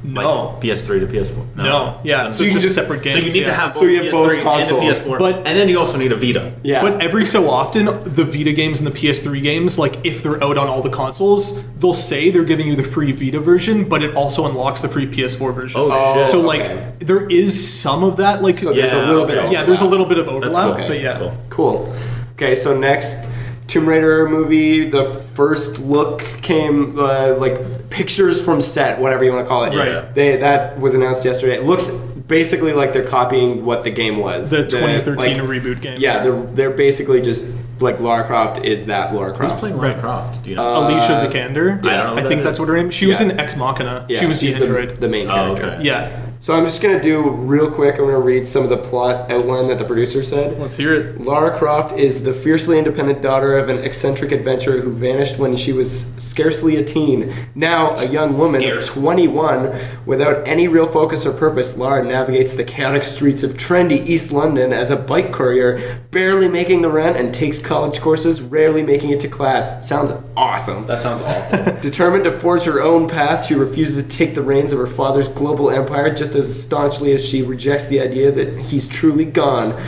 No. Like PS3 to PS4? No. Yeah. So you can just separate games. So you need to have both you have both PS3 consoles. and a PS4, and then you also need a Vita. Yeah. But every so often, the Vita games and the PS3 games, like if they're out on all the consoles, they'll say they're giving you the free Vita version, but it also unlocks the free PS4 version. Oh shit. So like there is some of that. Like so there's a little bit. Yeah, there's a little bit of overlap. Cool. But yeah. Cool. Okay, so next. Tomb Raider movie, the first look came, like pictures from set, whatever you want to call it. Right. That was announced yesterday. It looks basically like they're copying what the game was. The 2013 reboot game. Yeah, they're basically just like Lara Croft is that Lara Croft. Who's playing Lara Croft? Do you know? Alicia Vikander. I don't know. I think that's what her name is. She was in Ex Machina. Yeah, she was the android. The main character. Okay. Yeah. So I'm just going to do real quick, I'm going to read some of the plot outline that the producer said. Let's hear it. Lara Croft is the fiercely independent daughter of an eccentric adventurer who vanished when she was scarcely a teen. Now, a young woman of 21, without any real focus or purpose, Lara navigates the chaotic streets of trendy East London as a bike courier, barely making the rent and takes college courses, rarely making it to class. Sounds awesome. That sounds awful. Determined to forge her own path, she refuses to take the reins of her father's global empire just as staunchly as she rejects the idea that he's truly gone.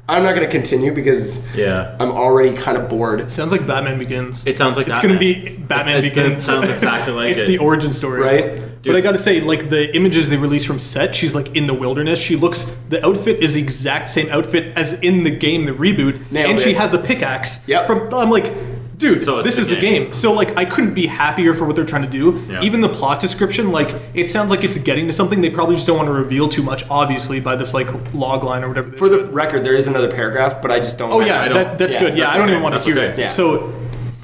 I'm not going to continue because I'm already kind of bored. Sounds like Batman Begins. It sounds like it's going to be Batman Begins. It sounds exactly like it's the origin story, right? Dude. But I got to say, like the images they released from set, she's like in the wilderness. She looks. The outfit is the exact same outfit as in the game, the reboot, she has the pickaxe. Yep. I'm like. Dude, so this is the game. So, like, I couldn't be happier for what they're trying to do. Yeah. Even the plot description, like, it sounds like it's getting to something. They probably just don't want to reveal too much, obviously, by this, like, log line or whatever. For the record, there is another paragraph, but I just don't... Oh, yeah, that's good. Yeah, I don't even want to hear it. Yeah. So,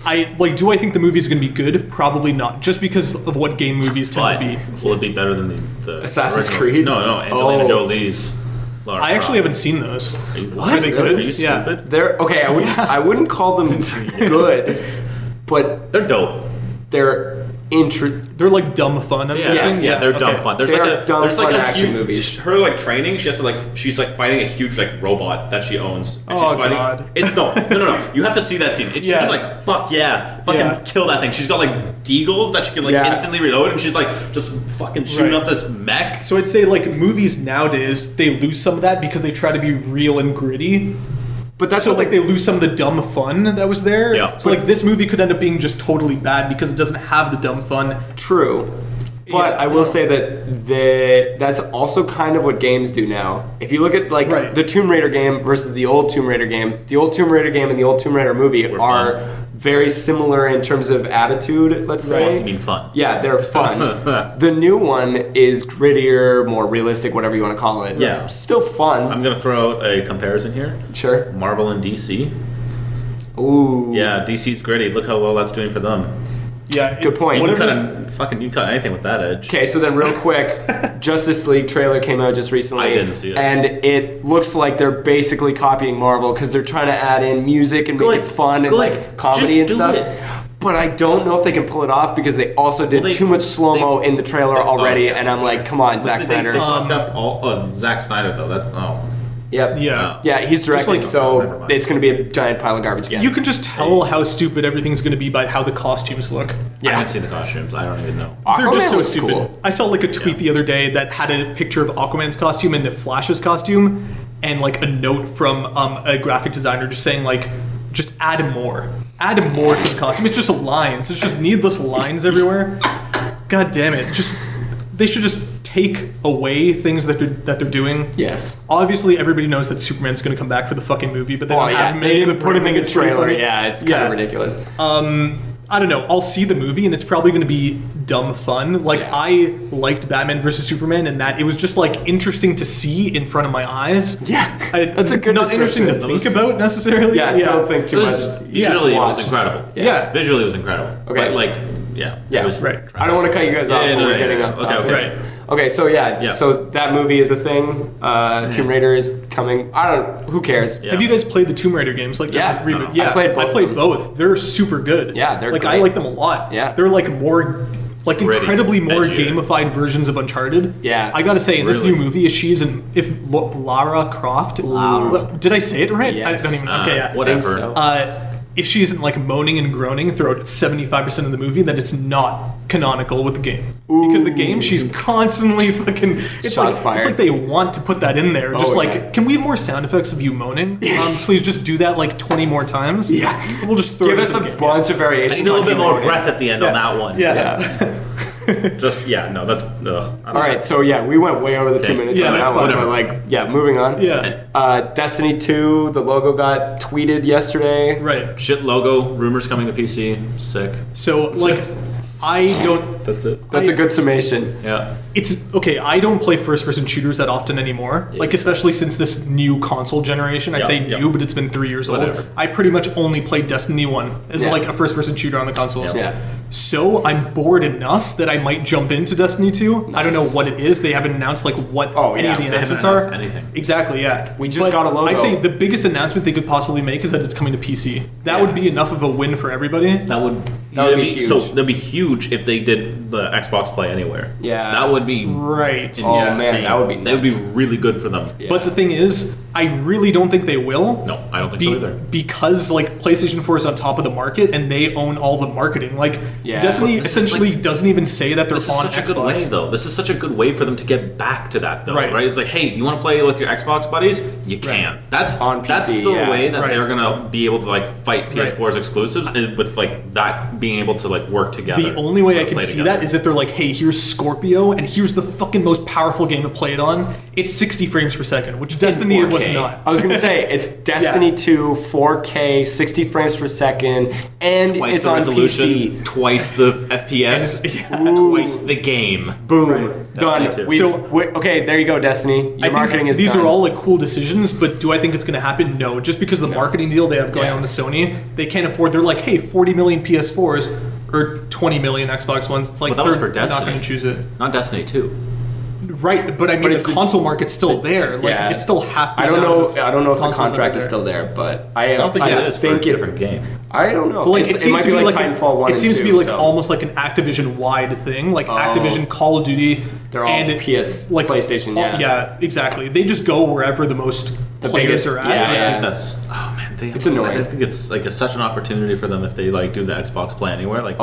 do I think the movie's going to be good? Probably not. Just because of what game movies tend to be. Will it be better than the Assassin's original? Creed? No, Angelina Jolie's... Lara I actually haven't seen those. What? Are they good? Are you stupid? They're... Okay, I wouldn't call them good... But they're dope. They're They're like dumb fun. I'm guessing. Yeah, they're dumb fun. There's fun a action huge, movies. Her like training. She has to she's fighting a huge robot that she owns. And she's fighting. God! It's no. You have to see that scene. She's just like fuck yeah, fucking kill that thing. She's got like deagles that she can instantly reload, and she's like just fucking shooting up this mech. So I'd say like movies nowadays they lose some of that because they try to be real and gritty. But that's so they lose some of the dumb fun that was there. Yeah. So like this movie could end up being just totally bad because it doesn't have the dumb fun. True. But I will say that that's also kind of what games do now. If you look at the Tomb Raider game versus the old Tomb Raider game and the old Tomb Raider movie are very similar in terms of attitude, let's say. You mean fun. Yeah, they're fun. The new one is grittier, more realistic, whatever you want to call it. Yeah. Still fun. I'm going to throw out a comparison here. Sure. Marvel and DC. Ooh. Yeah, DC's gritty. Look how well that's doing for them. Yeah, good point. You can cut anything with that edge. Okay, so then real quick, Justice League trailer came out just recently. I didn't see it. And it looks like they're basically copying Marvel because they're trying to add in music and make it fun and comedy and stuff. But I don't know if they can pull it off because they also did too much slow-mo in the trailer already, and I'm like, come on, Zack Snyder. They fucked up Zack Snyder, though. That's... Yep. Yeah, he's directing, so it's going to be a giant pile of garbage again. You can just tell how stupid everything's going to be by how the costumes look. Yeah. I haven't seen the costumes. I don't even know. They're just so was stupid. Cool. I saw a tweet the other day that had a picture of Aquaman's costume and Flash's costume and a note from a graphic designer just saying just add more. Add more to the costume. It's just lines. It's just needless lines everywhere. God damn it. They should just take away things that they're doing. Yes. Obviously, everybody knows that Superman's going to come back for the fucking movie, but they don't have him. They didn't put him in the trailer. Yeah, it's kind of ridiculous. I don't know. I'll see the movie and it's probably going to be dumb fun. Like I liked Batman vs Superman in that it was just like interesting to see in front of my eyes. Yeah, that's a good. Not interesting to think about necessarily. Yeah, don't think too much. Visually, it was incredible. Yeah, visually it was incredible. Okay, but like it was right. I don't want to cut you guys off. But we're getting off topic. Right. Okay, so so that movie is a thing. Tomb Raider is coming. I don't. Who cares? Yeah. Have you guys played the Tomb Raider games? Like reboot? Yeah, I played both. They're super good. Yeah, they're like great. I like them a lot. Yeah, they're like more. Like incredibly more edgier. Gamified versions of Uncharted. Yeah, I gotta say, in this new movie, if Lara Croft, did I say it right? Yes. I don't even. Okay, yeah. Whatever. So. If she isn't like moaning and groaning throughout 75% of the movie, then it's not canonical with the game. Because the game, she's constantly fucking. It's Shots fired. It's like they want to put that in there. Can we have more sound effects of you moaning? Please just do that like 20 more times. Yeah, we'll just throw give us a bunch of variations. I need a little bit more breath at the end on that one. Yeah. That's all right. So we went way over the 2 minutes on that one, but moving on. Yeah. Destiny 2, the logo got tweeted yesterday. Right. Shit logo. Rumors coming to PC. Sick. So I don't. That's it. That's a good summation. Yeah. It's okay. I don't play first-person shooters that often anymore. Like especially since this new console generation. I say new, but it's been 3 years old. I pretty much only played Destiny 1 as like a first-person shooter on the consoles. Yeah. So I'm bored enough that I might jump into Destiny 2. Nice. I don't know what it is. They haven't announced like what any of the announcements are. Anything. Exactly. Yeah. We just got a logo. I'd say the biggest announcement they could possibly make is that it's coming to PC. That would be enough of a win for everybody. That would be huge. So that'd be huge if they did the Xbox Play Anywhere. Yeah. That would be right. Oh man, that would be nuts. That would be really good for them. Yeah. But the thing is, I really don't think they will. No, I don't think so either. Because like PlayStation 4 is on top of the market and they own all the marketing. Like Destiny essentially doesn't even say that they're on Xbox. This is such a good way, though. This is such a good way for them to get back to that, though. Right? It's like, hey, you want to play with your Xbox buddies? You can. That's on PC, that's the way that they're gonna be able to like fight PS4's exclusives with like that being able to like work together. The only way I can see that is if they're like, hey, here's Scorpio and here's the fucking most powerful game to play it on. It's 60 frames per second, which Destiny was not. I was gonna say it's Destiny 2, 4K, 60 frames per second, and twice it's the on resolution, PC. Twice the FPS, twice the game. Boom, done. Okay, there you go, Destiny. Your marketing is these done. are all like cool decisions, but do I think it's going to happen? No, just because of the marketing deal they have going on with Sony, they can't afford. They're like, hey, 40 million PS4s or 20 million Xbox Ones. It's like but that was for Destiny. Not going to choose it. Not Destiny 2. Right, but I mean, the console market's still there. Like, it's still half the I don't know if the contract is still there, but I don't think it is for a different game. I don't know. But like, it might be like Titanfall 1 and 2. It seems to be like almost like an Activision-wide thing. Like Activision, Call of Duty. They're all PS, like, PlayStation, yeah, exactly. They just go wherever the most players are at. I think that's... Oh, man. It's annoying. I think it's like such an opportunity for them if they like do the Xbox Play Anywhere. Like,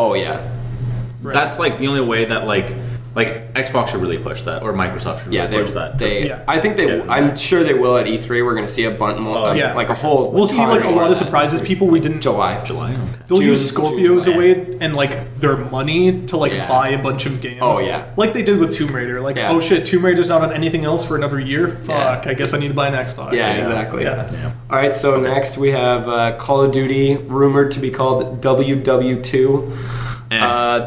that's like the only way that like Xbox should really push that, or Microsoft should really push that. I think they. I'm sure they will at E3. We're going to see a bunch more, like a whole. We'll see like a lot of surprises. People we didn't. July. Okay. They'll use Scorpios away and like their money to like buy a bunch of games. Oh yeah. Like they did with Tomb Raider. Like oh shit, Tomb Raider's not on anything else for another year. Fuck. I guess I need to buy an Xbox. Yeah, exactly. Yeah. All right. So next we have Call of Duty, rumored to be called WW2.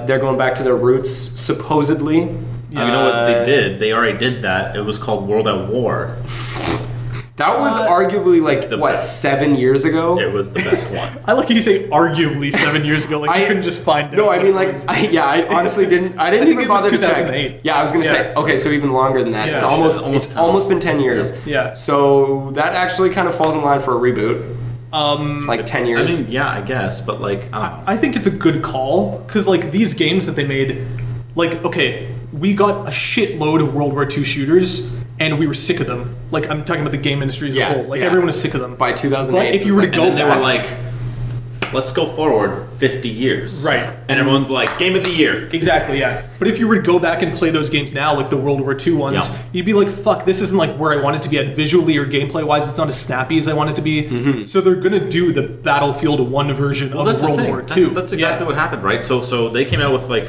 They're going back to their roots, supposedly. You know what they did? They already did that. It was called World at War. That was arguably like 7 years ago. It was the best one. I like you say arguably 7 years ago. Like you couldn't just find out. No, I mean I honestly didn't. I didn't even bother to check. Yeah, I was gonna say okay, so even longer than that. Yeah, it's almost been 10 years. Yeah. So that actually kind of falls in line for a reboot. Like 10 years. I mean, yeah, I guess, but like I think it's a good call because like these games that they made, like okay, we got a shitload of World War II shooters and we were sick of them. Like I'm talking about the game industry as a whole. Like everyone was sick of them by 2008. But if you were to go, they were like, let's go forward 50 years. Right. And everyone's like, game of the year. Exactly, yeah. But if you were to go back and play those games now, like the World War II ones, you'd be like, fuck, this isn't like where I want it to be at visually or gameplay-wise. It's not as snappy as I want it to be. Mm-hmm. So they're going to do the Battlefield 1 version of World War II. That's exactly what happened, right? So they came out with like,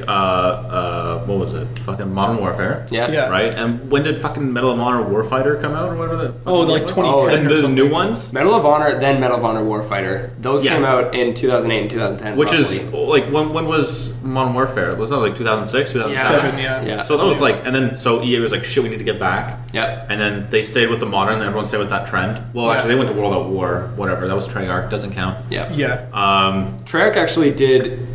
what was it? Fucking Modern Warfare. Yeah. Right? And when did fucking Medal of Honor Warfighter come out or whatever the like 2010 and the new ones? Medal of Honor, then Medal of Honor Warfighter. Those came out in 2008 and 2010. Which is like when was Modern Warfare? Was that like 2006, 2007? Yeah. So that was like, and then so EA was like, shit, we need to get back. Yep. And then they stayed with the modern, and everyone stayed with that trend. Well, actually, they went to World at War, whatever. That was Treyarch, doesn't count. Yeah. Treyarch actually did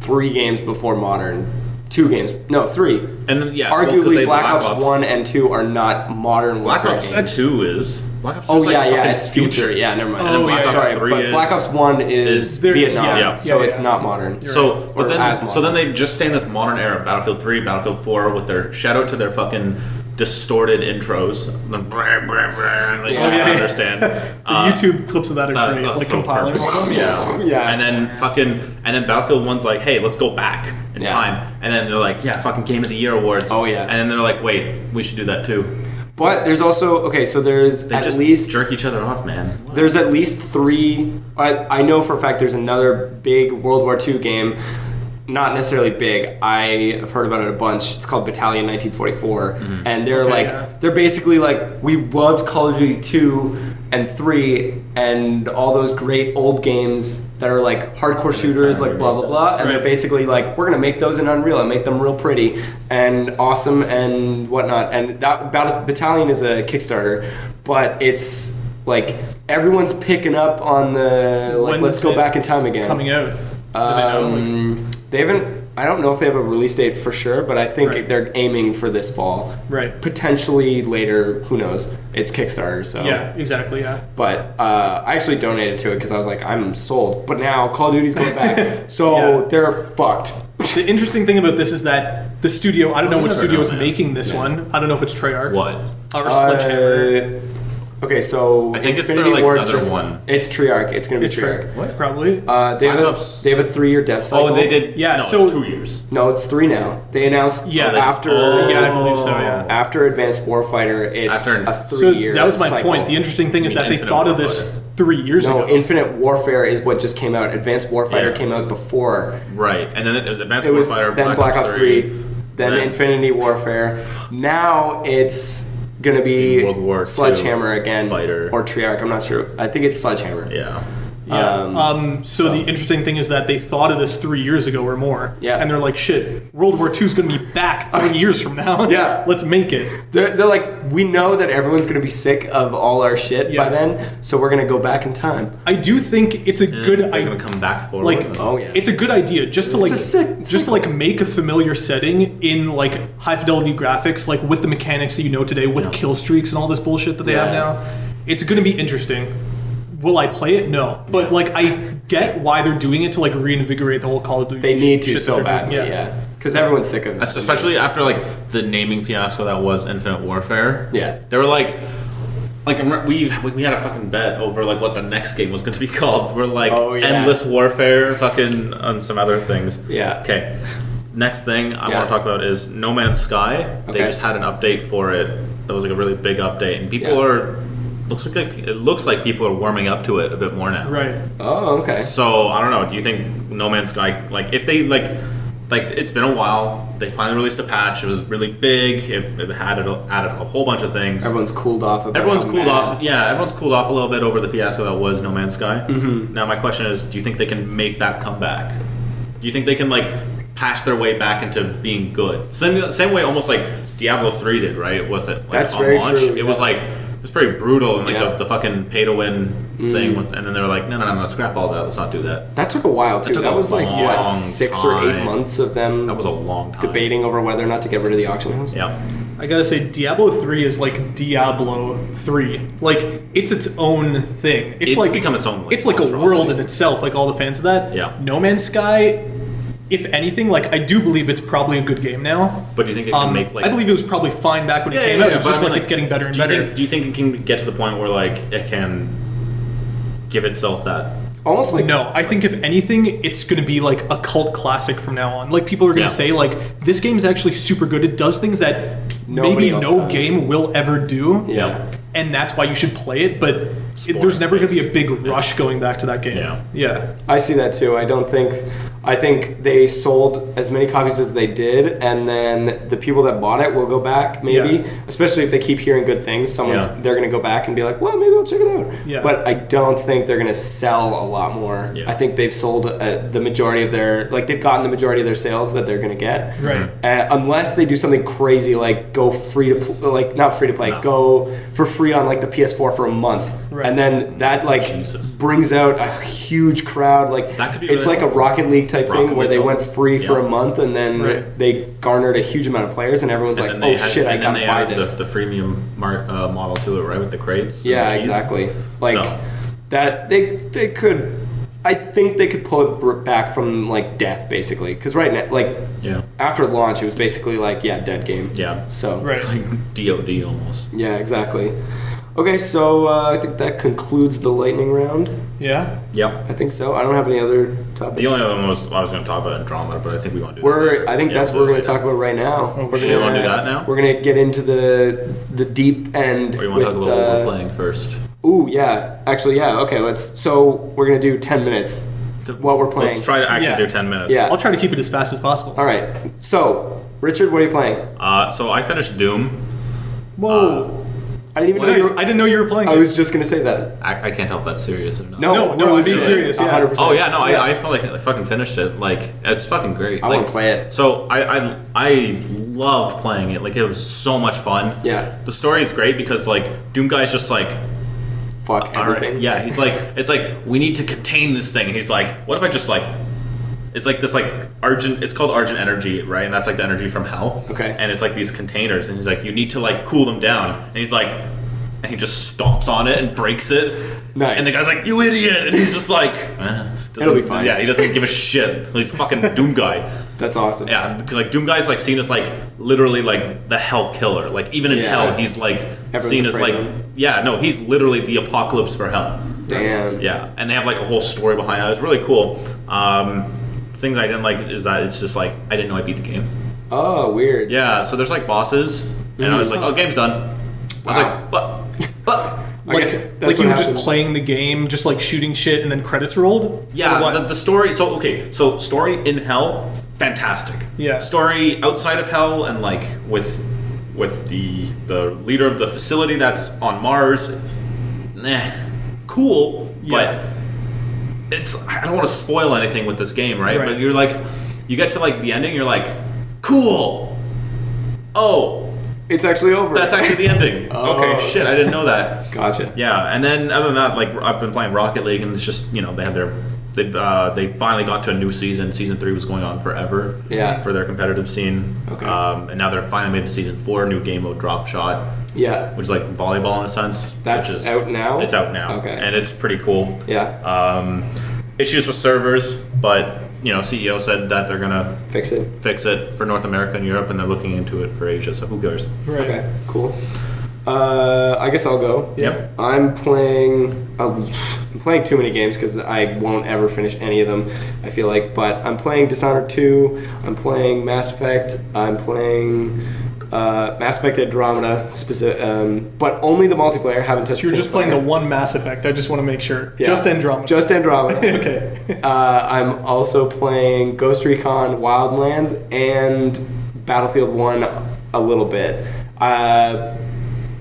3 games before Modern. 2 games. No, 3. And then, arguably Black Ops 1 and 2 are not Modern Warfare games. Black Ops 2 is. Black Ops 2 is it's future. Yeah, never mind. And then Black Ops 3 but Black Ops 1 is Vietnam, so it's not modern. So, but then they just stay in this modern era. Battlefield 3, Battlefield 4, with their shout out to their fucking distorted intros. I understand. The YouTube clips of that are great, like so compiling. Yeah. And then Battlefield 1's like, hey, let's go back in time. And then they're like, yeah, fucking Game of the Year awards. Oh yeah. And then they're like, wait, we should do that too. But there's also they at least jerk each other off, man. What? There's at least 3. I know for a fact there's another big World War II game. Not necessarily big. I have heard about it a bunch. It's called Battalion 1944, and they're basically like, we loved Call of Duty 2 and 3 and all those great old games that are like hardcore shooters, like blah blah blah, and they're basically like, we're gonna make those in Unreal and make them real pretty and awesome and whatnot. And that Battalion is a Kickstarter, but it's like everyone's picking up on the like, let's go back in time again. Coming out. They haven't. I don't know if they have a release date for sure, but I think they're aiming for this fall. Right. Potentially later. Who knows? It's Kickstarter, so. Yeah. Exactly. Yeah. But I actually donated to it because I was like, I'm sold. But now Call of Duty's going back, so they're fucked. The interesting thing about this is that the studio. I don't know what studio is making this one. I don't know if it's Treyarch. What? Or Sledgehammer. Okay, so I think Infinity it's their Ward other one. It's Treyarch. It's gonna be Treyarch. What? Probably. They have a 3-year dev cycle. Oh, they did. Yeah. No, so it's 2 years. No, it's 3 now. They announced after. I believe so. Yeah. After Advanced Warfighter, it's a 3-year. So that was my cycle. point. The interesting thing is that they thought of this 3 years ago. No, Infinite Warfare is what just came out. Advanced Warfighter came out before. Right, and then it was Advanced Warfighter. Then Black Ops 3. Then Infinity Warfare. Now it's gonna be World War Sledgehammer again, Fighter. or Treyarch. I'm not sure. I think it's Sledgehammer. Yeah. So the interesting thing is that they thought of this 3 years ago or more. Yeah. And they're like, shit, World War II is going to be back 3 years from now. Yeah. Let's make it. They're like, we know that everyone's going to be sick of all our shit by then, so we're going to go back in time. I do think it's a good idea. They're going to come back forward. It's a good idea just to make a familiar setting in like high fidelity graphics, like with the mechanics that you know today, with kill streaks and all this bullshit that they have now. It's going to be interesting. Will I play it? No. But like, I get why they're doing it to like reinvigorate the whole Call of Duty. They need to so badly, because everyone's sick of it. Especially after like the naming fiasco that was Infinite Warfare. Yeah. They were like we had a fucking bet over like what the next game was going to be called. We're like Endless Warfare, fucking on some other things. Yeah. Okay. Next thing I want to talk about is No Man's Sky. Okay. They just had an update for it. That was like a really big update, and people it looks like people are warming up to it a bit more now. Right. Oh, okay. So I don't know. Do you think No Man's Sky, like if they like it's been a while. They finally released a patch. It was really big. It added a whole bunch of things. Everyone's cooled off. Everyone's cooled off a little bit over the fiasco that was No Man's Sky. Mm-hmm. Now my question is, do you think they can make that comeback? Do you think they can like patch their way back into being good? Same way almost like Diablo 3 did, right? With it. Like, that's on very launch. true. It was like it was pretty brutal, and like the fucking pay to win thing, and then they were like, no, scrap all that. Let's not do that. That took a while too. That was like what 6 or 8 months of them. That was a long time debating over whether or not to get rid of the auction house. Yeah. I gotta say, Diablo 3 is like Diablo 3. Like, it's its own thing. It's like become its own. Like, it's like a world in itself. Like all the fans of that. Yeah. No Man's Sky. If anything, like I do believe it's probably a good game now. But do you think it can make like? I believe it was probably fine back when it came out. It's just like it's getting better and better. Do you think it can get to the point where like it can give itself that? Almost like no. I think if anything, it's going to be like a cult classic from now on. Like people are going to say like this game is actually super good. It does things that maybe no game will ever do. Yeah. And that's why you should play it, but there's never going to be a big rush going back to that game. Yeah. I see that too. I think they sold as many copies as they did, and then the people that bought it will go back, maybe. Yeah. Especially if they keep hearing good things, they're going to go back and be like, well, maybe I'll check it out. Yeah. But I don't think they're going to sell a lot more. Yeah. I think they've sold the majority of they've gotten the majority of their sales that they're going to get. Right. Unless they do something crazy like go free to not free to play, go for free on like the PS4 for a month. Right. And then that brings out a huge crowd. Like that could be it's really like a Rocket League type thing where they went free for a month and then they garnered a huge amount of players and everyone's like, oh shit, I gotta buy this. The freemium model to it, right, with the crates. Yeah, exactly. Like that they could. I think they could pull it back from like death, basically, because right now, after launch, it was basically like dead game. Yeah. So it's like DOD almost. Yeah, exactly. Okay, so I think that concludes the lightning round. Yeah. Yep. I think so. I don't have any other topics. The only other one I was going to talk about Andromeda, but I think we want to do that. I think that's what we're going to talk about right now. Oh, we're going to do that now? We're going to get into the deep end. Or you want to talk about what we're playing first? Ooh, yeah. Actually, yeah. Okay, so we're going to do 10 minutes. What we're playing. Let's try to actually do 10 minutes. Yeah. I'll try to keep it as fast as possible. All right. So, Richard, what are you playing? So I finished Doom. Whoa. I didn't know you were playing. I was just gonna say that. I can't tell if that's serious or not. No, I'm being serious. Yeah. 100%. Oh yeah, no, I feel like I fucking finished it. Like it's fucking great. I want to play it. So I loved playing it. Like it was so much fun. Yeah. The story is great because like Doom Guy's just like fuck everything. Yeah, he's like it's like we need to contain this thing. And he's like, what if I just like. It's like this like Argent. It's called Argent Energy, right? And that's like the energy from hell. Okay. And it's like these containers, and he's like, you need to like cool them down. And he's like, and he just stomps on it and breaks it. Nice. And the guy's like, you idiot! And he's just like, it'll be fine. Yeah, he doesn't give a shit. He's fucking Doom Guy. That's awesome. Yeah, like Doom Guy's like seen as like literally like the hell killer. Like even in hell, he's like seen as like he's literally the apocalypse for hell. Damn. Yeah, and they have like a whole story behind it. It was really cool. Things I didn't like is that it's just like I didn't know I beat the game. Oh, weird. Yeah, so there's like bosses, and I was like, oh, game's done. I was like, what? Like you were just playing the game, just like shooting shit, and then credits rolled? Yeah, the story, so story in hell, fantastic. Yeah. Story outside of hell and like with the leader of the facility that's on Mars, cool, but I don't want to spoil anything with this game, right? But you're like, you get to like the ending, you're like, cool. Oh. It's actually over. That's actually the ending. Okay, shit, I didn't know that. Gotcha. Yeah, and then other than that, like I've been playing Rocket League, and it's just they had they finally got to a new season. Season 3 was going on forever. Yeah. For their competitive scene. Okay. And now they're finally made to season 4, new game mode, Drop Shot. Yeah. Which is like volleyball in a sense. That's out now? It's out now. Okay. And it's pretty cool. Yeah. Issues with servers, but CEO said that they're gonna fix it for North America and Europe, and they're looking into it for Asia. So who cares? Right. Okay. Cool. I guess I'll go. Yep. I'm playing too many games because I won't ever finish any of them, I feel like. But I'm playing Dishonored 2. I'm playing Mass Effect. I'm playing Mass Effect Andromeda, but only the multiplayer. Haven't touched. So you're just playing the one Mass Effect. I just want to make sure. Yeah. Just Andromeda. Just Andromeda. Okay. I'm also playing Ghost Recon Wildlands and Battlefield 1 a little bit.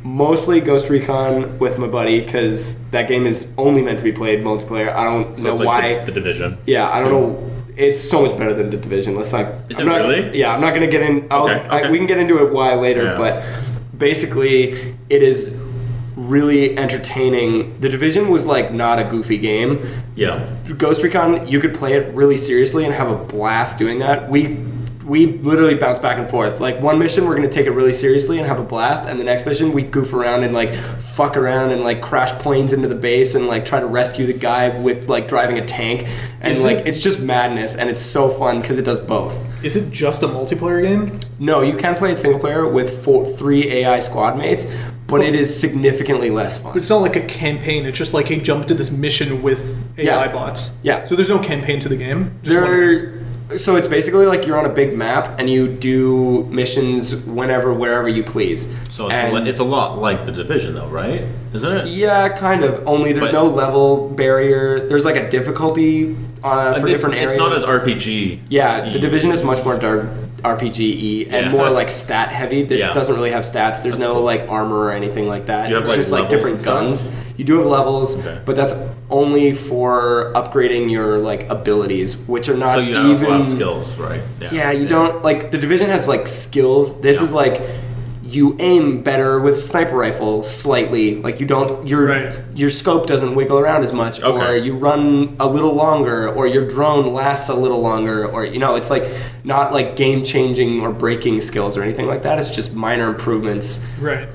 Mostly Ghost Recon with my buddy because that game is only meant to be played multiplayer. I don't know like why. The Division. Yeah, I don't know. It's so much better than The Division. Let's not. Is it really? Yeah, I'm not going to get in. Okay. We can get into it why later, but basically, it is really entertaining. The Division was like not a goofy game. Yeah. Ghost Recon, you could play it really seriously and have a blast doing that. We literally bounce back and forth. Like one mission, we're gonna take it really seriously and have a blast, and the next mission, we goof around and like fuck around and like crash planes into the base and like try to rescue the guy with like driving a tank, and it's just madness, and it's so fun because it does both. Is it just a multiplayer game? No, you can play it single player with 3 AI squad mates, but it is significantly less fun. But it's not like a campaign. It's just like, hey, jump to this mission with AI bots. Yeah. So there's no campaign to the game. So it's basically like you're on a big map and you do missions wherever you please. So it's a lot like The Division, though, right? Isn't it? Yeah, kind of. Only there's no level barrier. There's like a difficulty for different areas. It's not as RPG. Yeah, The Division is much more RPG-y and more like stat heavy. This doesn't really have stats. There's no like armor or anything like that. You have, it's just like different guns. You do have levels, but that's only for upgrading your like abilities, which are not even. So you also have skills, right? Yeah, you don't like The Division has like skills. This is like you aim better with sniper rifle slightly. Like you don't your scope doesn't wiggle around as much, or you run a little longer, or your drone lasts a little longer, or it's like not like game changing or breaking skills or anything like that. It's just minor improvements. Right.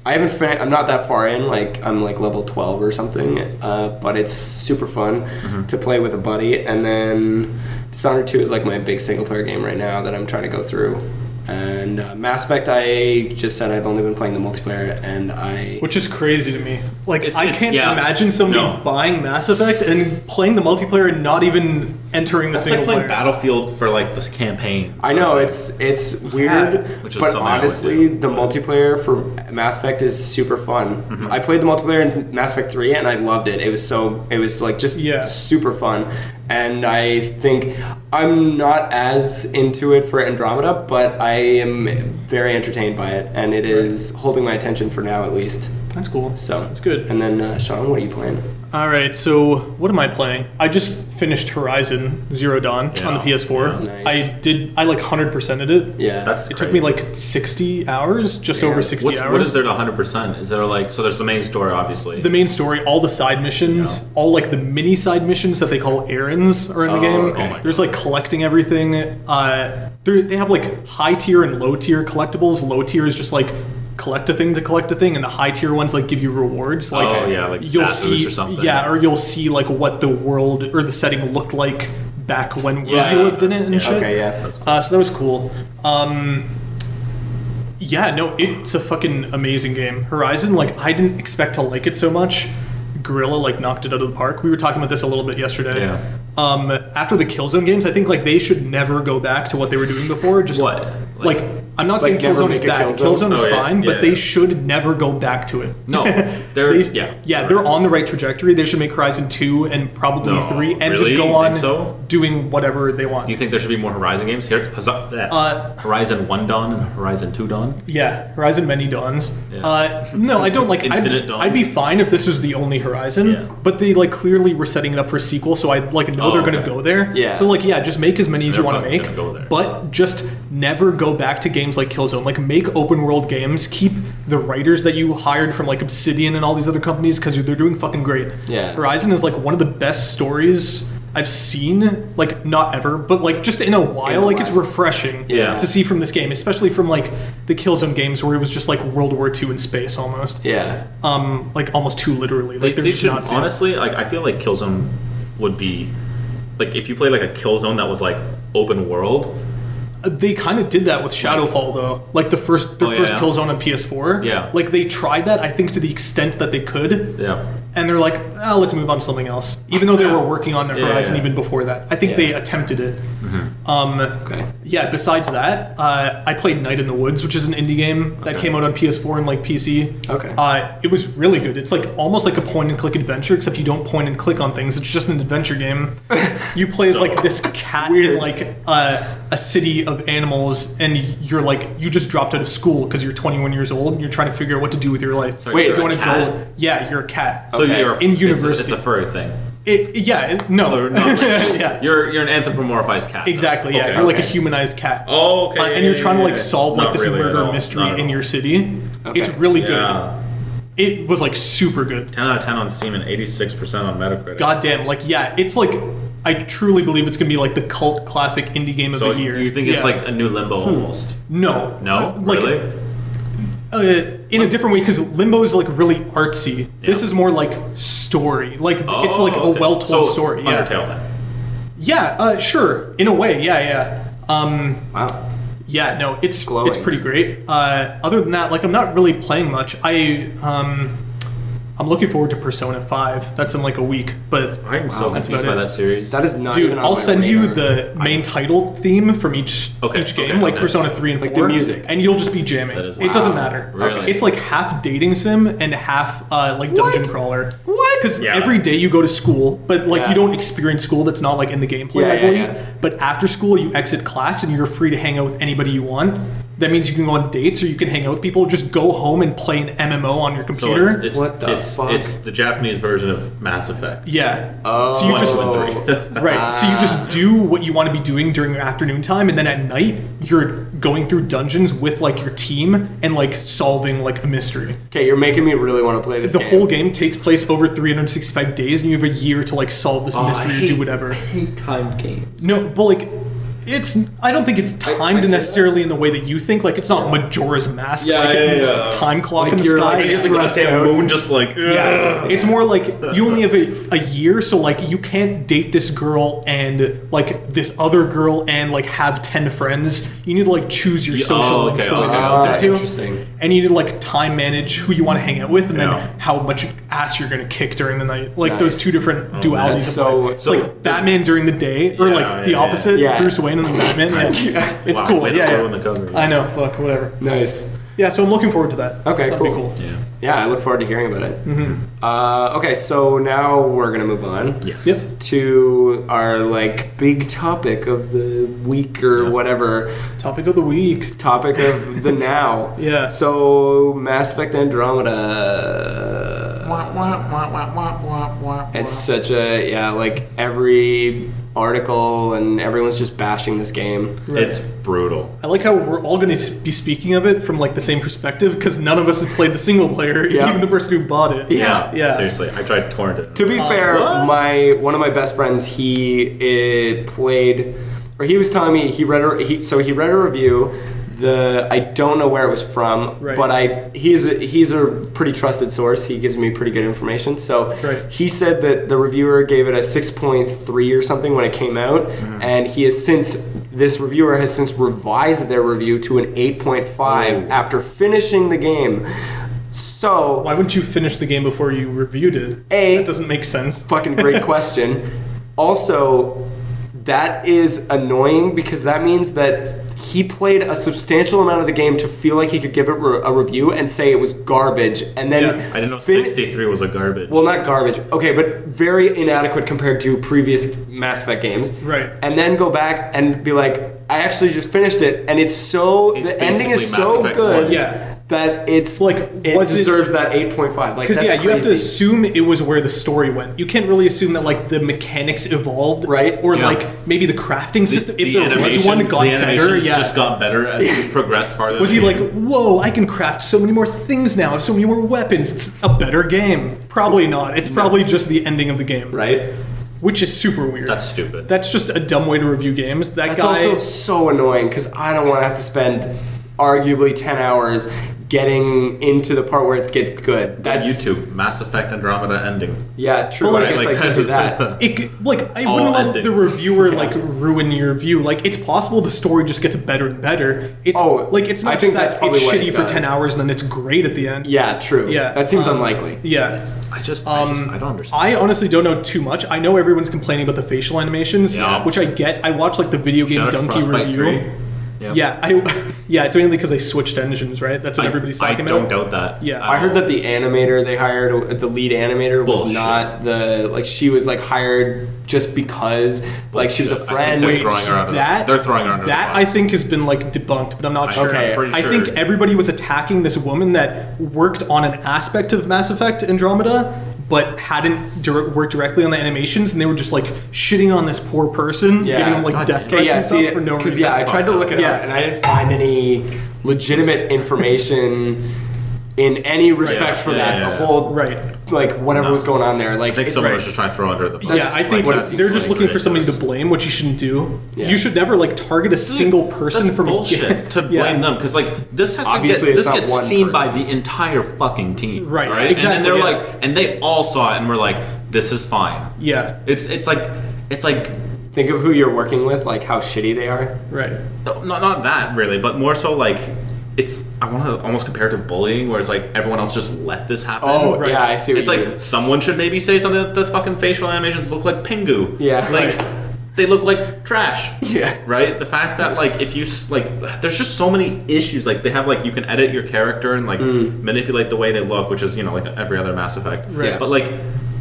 I haven't finished. I'm not that far in. Like I'm like level 12 or something. But it's super fun to play with a buddy. And then Dishonored 2 is like my big single player game right now that I'm trying to go through. And Mass Effect, I just said I've only been playing the multiplayer, which is crazy to me. Like I can't imagine somebody buying Mass Effect and playing the multiplayer and not even entering the single player. That's like playing Battlefield for like the campaign. I know it's weird, but honestly, the multiplayer for Mass Effect is super fun. I played the multiplayer in Mass Effect 3 and I loved it. It was like just super fun. And I think I'm not as into it for Andromeda, but I am very entertained by it, and it is holding my attention for now at least. That's cool. So that's good. And then Sean, what are you playing? All right, so what am I playing? I just finished Horizon Zero Dawn on the PS4. Yeah, nice. I like 100%ed it. Yeah, it took me like 60 hours, just over 60 hours. What is there to 100%? Is there like, so there's the main story, obviously. The main story, all the side missions, all like the mini side missions that they call errands are in the game. Okay. There's like collecting everything. They have like high tier and low tier collectibles. Low tier is just like collect a thing to collect a thing, and the high tier ones like give you rewards. Like like you'll see or something. Yeah, or you'll see like what the world or the setting looked like back when we lived in it and shit. Okay, yeah. So that was cool. It's a fucking amazing game. Horizon, like I didn't expect to like it so much. Guerrilla like knocked it out of the park. We were talking about this a little bit yesterday. Yeah. After the Killzone games, I think like they should never go back to what they were doing before. Just what? Like I'm not saying Killzone is bad. Killzone is fine, but they should never go back to it. No, they're on the right trajectory. They should make Horizon 2 and probably 3 and just go on doing whatever they want. You think there should be more Horizon games here? Horizon 1 Dawn and Horizon 2 Dawn? Yeah, Horizon Many Dawns. No, I don't like Infinite Dawns. I'd be fine if this was the only Horizon, but they like clearly were setting it up for a sequel, so I like know they're going to go there. Yeah. So like just make as many as you want to make, but just never go back to games like Killzone. Like make open world games. Keep the writers that you hired from like Obsidian and all these other companies because they're doing fucking great. Yeah. Horizon is like one of the best stories I've seen, like not ever, but like just in a while. Like it's refreshing to see from this game, especially from like the Killzone games where it was just like World War II in space almost. Yeah. Like almost too literally. Like they should honestly. Like I feel like Killzone would be like if you play like a Killzone that was like open world. They kind of did that with Shadowfall though. Like their first Killzone on PS4. Yeah. Like they tried that, I think, to the extent that they could. Yeah. And they're like, let's move on to something else. Even though they were working on Horizon even before that. I think they attempted it. Yeah, besides that, I played Night in the Woods, which is an indie game that came out on PS4 and like PC. Okay. It was really good. It's like almost like a point and click adventure, except you don't point and click on things. It's just an adventure game. You play as like this cat in like a city of animals, and you're like, you just dropped out of school because you're 21 years old and you're trying to figure out what to do with your life. Sorry, wait, if you want to go, you're a cat. So you're in university. It's a furry thing. No. Yeah. You're an anthropomorphized cat. Exactly. Yeah. You're like a humanized cat. Oh, okay. And you're trying to like solve like this murder mystery in your city. It's really good. It was like super good. 10 out of 10 on Steam and 86% on Metacritic. Goddamn. Like it's like I truly believe it's gonna be like the cult classic indie game of the year. You think it's like a new Limbo almost? No. Really? In a different way, because Limbo is like really artsy. Yeah. This is more like story. Like it's like a well-told story. Undertale then. Yeah, sure. In a way, yeah. Wow. Yeah, no, it's pretty great. Other than that, like I'm not really playing much. I'll I'm looking forward to Persona 5. That's in like a week, but I'm so confused by that series. That is not Dude, even on I'll my send radar. you the main title theme from each game, like Persona 3 and 4. Like the music. And you'll just be jamming. It doesn't matter. Really? It's like half dating sim and half like dungeon crawler. What? Because every day you go to school, but like you don't experience school that's not like in the gameplay, I believe. Yeah. But after school, you exit class and you're free to hang out with anybody you want. That means you can go on dates or you can hang out with people. Just go home and play an MMO on your computer. So it's, What the fuck? It's the Japanese version of Mass Effect. Yeah. Oh. So you just 1, 2, and 3. right. So you just do what you want to be doing during your afternoon time, and then at night you're going through dungeons with like your team and like solving like a mystery. Okay, you're making me really want to play this The game. whole game takes place over 365 days, and you have a year to like solve this mystery or do whatever. I hate timed games. No, but like. I don't think it's timed necessarily in the way that you think. Like, it's not Majora's Mask. Time clock Like in the you're, sky. like, It's stressed out. moon just like... yeah, it's more like you only have a year, so like you can't date this girl and like this other girl and like have 10 friends. You need to like choose your social links to like hang out there too. Interesting. And you need to like time manage who you want to hang out with and then how much ass you're gonna kick during the night. Like those two different dualities. That's of life. It's like Batman during the day or like the opposite. Yeah. Bruce Wayne and then Batman. Yeah. It's cool. way to Yeah, throw in the cover. I know. Fuck. Whatever. Nice. Yeah. So I'm looking forward to that. Okay, That'd cool. Be cool. Yeah, I look forward to hearing about it. Okay, so now we're gonna move on. Yes. Yep. To our like big topic of the week or whatever. Topic of the week. Topic of the now. Yeah. So Mass Effect Andromeda. It's such a like every article and everyone's just bashing this game. Right. It's brutal. I like how we're all going to be speaking of it from like the same perspective because none of us have played the single player, even the person who bought it. Yeah. Seriously, I tried torrenting. To be fair, one of my best friends, he played, or he was telling me he read a review. I don't know where it was from, but he's a pretty trusted source. He gives me pretty good information. So he said that the reviewer gave it a 6.3 or something when it came out, and this reviewer has since revised their review to an 8.5 after finishing the game. So why wouldn't you finish the game before you reviewed it? That doesn't make sense. Fucking great question. Also, that is annoying because that means that he played a substantial amount of the game to feel like he could give it a review and say it was garbage, and then I didn't know 63 was a garbage. Well, not garbage. Okay, but very inadequate compared to previous Mass Effect games. Right. And then go back and be like, I actually just finished it, and the ending is so good. That it deserves that 8.5. Like, because you have to assume it was where the story went. You can't really assume that like the mechanics evolved, right? Or like maybe the crafting system. If there was one got better, just got better as you progressed farther. Was he like, whoa? I can craft so many more things now. I have so many more weapons. It's a better game. Probably not. It's probably just the ending of the game, right? Which is super weird. That's stupid. That's just a dumb way to review games. That's also so annoying because I don't want to have to spend arguably 10 hours getting into the part where it gets good. That's YouTube Mass Effect Andromeda ending. Yeah, true. Well, I guess I could do that. I wouldn't let the reviewer ruin your view. Like, it's possible the story just gets better and better. It's it's not just that it's shitty for 10 hours and then it's great at the end. Yeah, true. Yeah, that seems unlikely. Yeah, I don't understand. I honestly don't know too much. I know everyone's complaining about the facial animations, which I get. I watch like the video game Donkey review. It's mainly because they switched engines, right? That's what everybody's talking about. I don't doubt that. Yeah, I heard that the animator they hired, the lead animator, was not she was like hired just because she was a friend. They're throwing her under the bus. I think has been like debunked, but I'm not sure. Okay, I think everybody was attacking this woman that worked on an aspect of Mass Effect Andromeda, but hadn't worked directly on the animations, and they were just like shitting on this poor person, giving them like death threats and stuff for no reason. Because I tried to look it up, and I didn't find any legitimate information in any respect for that. The whole whatever was going on there. Like, I think someone was just trying to throw under the bus. Yeah, I think they're just looking for somebody to blame, which you shouldn't do. Yeah. You should never target a single person for bullshit to blame them, because this has this gets seen by the entire fucking team, right? Exactly. And they're and they all saw it, and we're like, this is fine. Yeah, it's like. Think of who you're working with, like how shitty they are. Right. Not that really, but more so I want to almost compare it to bullying, where it's like everyone else just let this happen. Oh, right. Yeah, I see what it's you like mean. Someone should maybe say something that the fucking facial animations look like Pingu. Yeah. Like, they look like trash. Yeah. Right? The fact that, like, if you, like, there's just so many issues. Like, they have, like, you can edit your character and, like, manipulate the way they look, which is, you know, like every other Mass Effect. Right. But, like,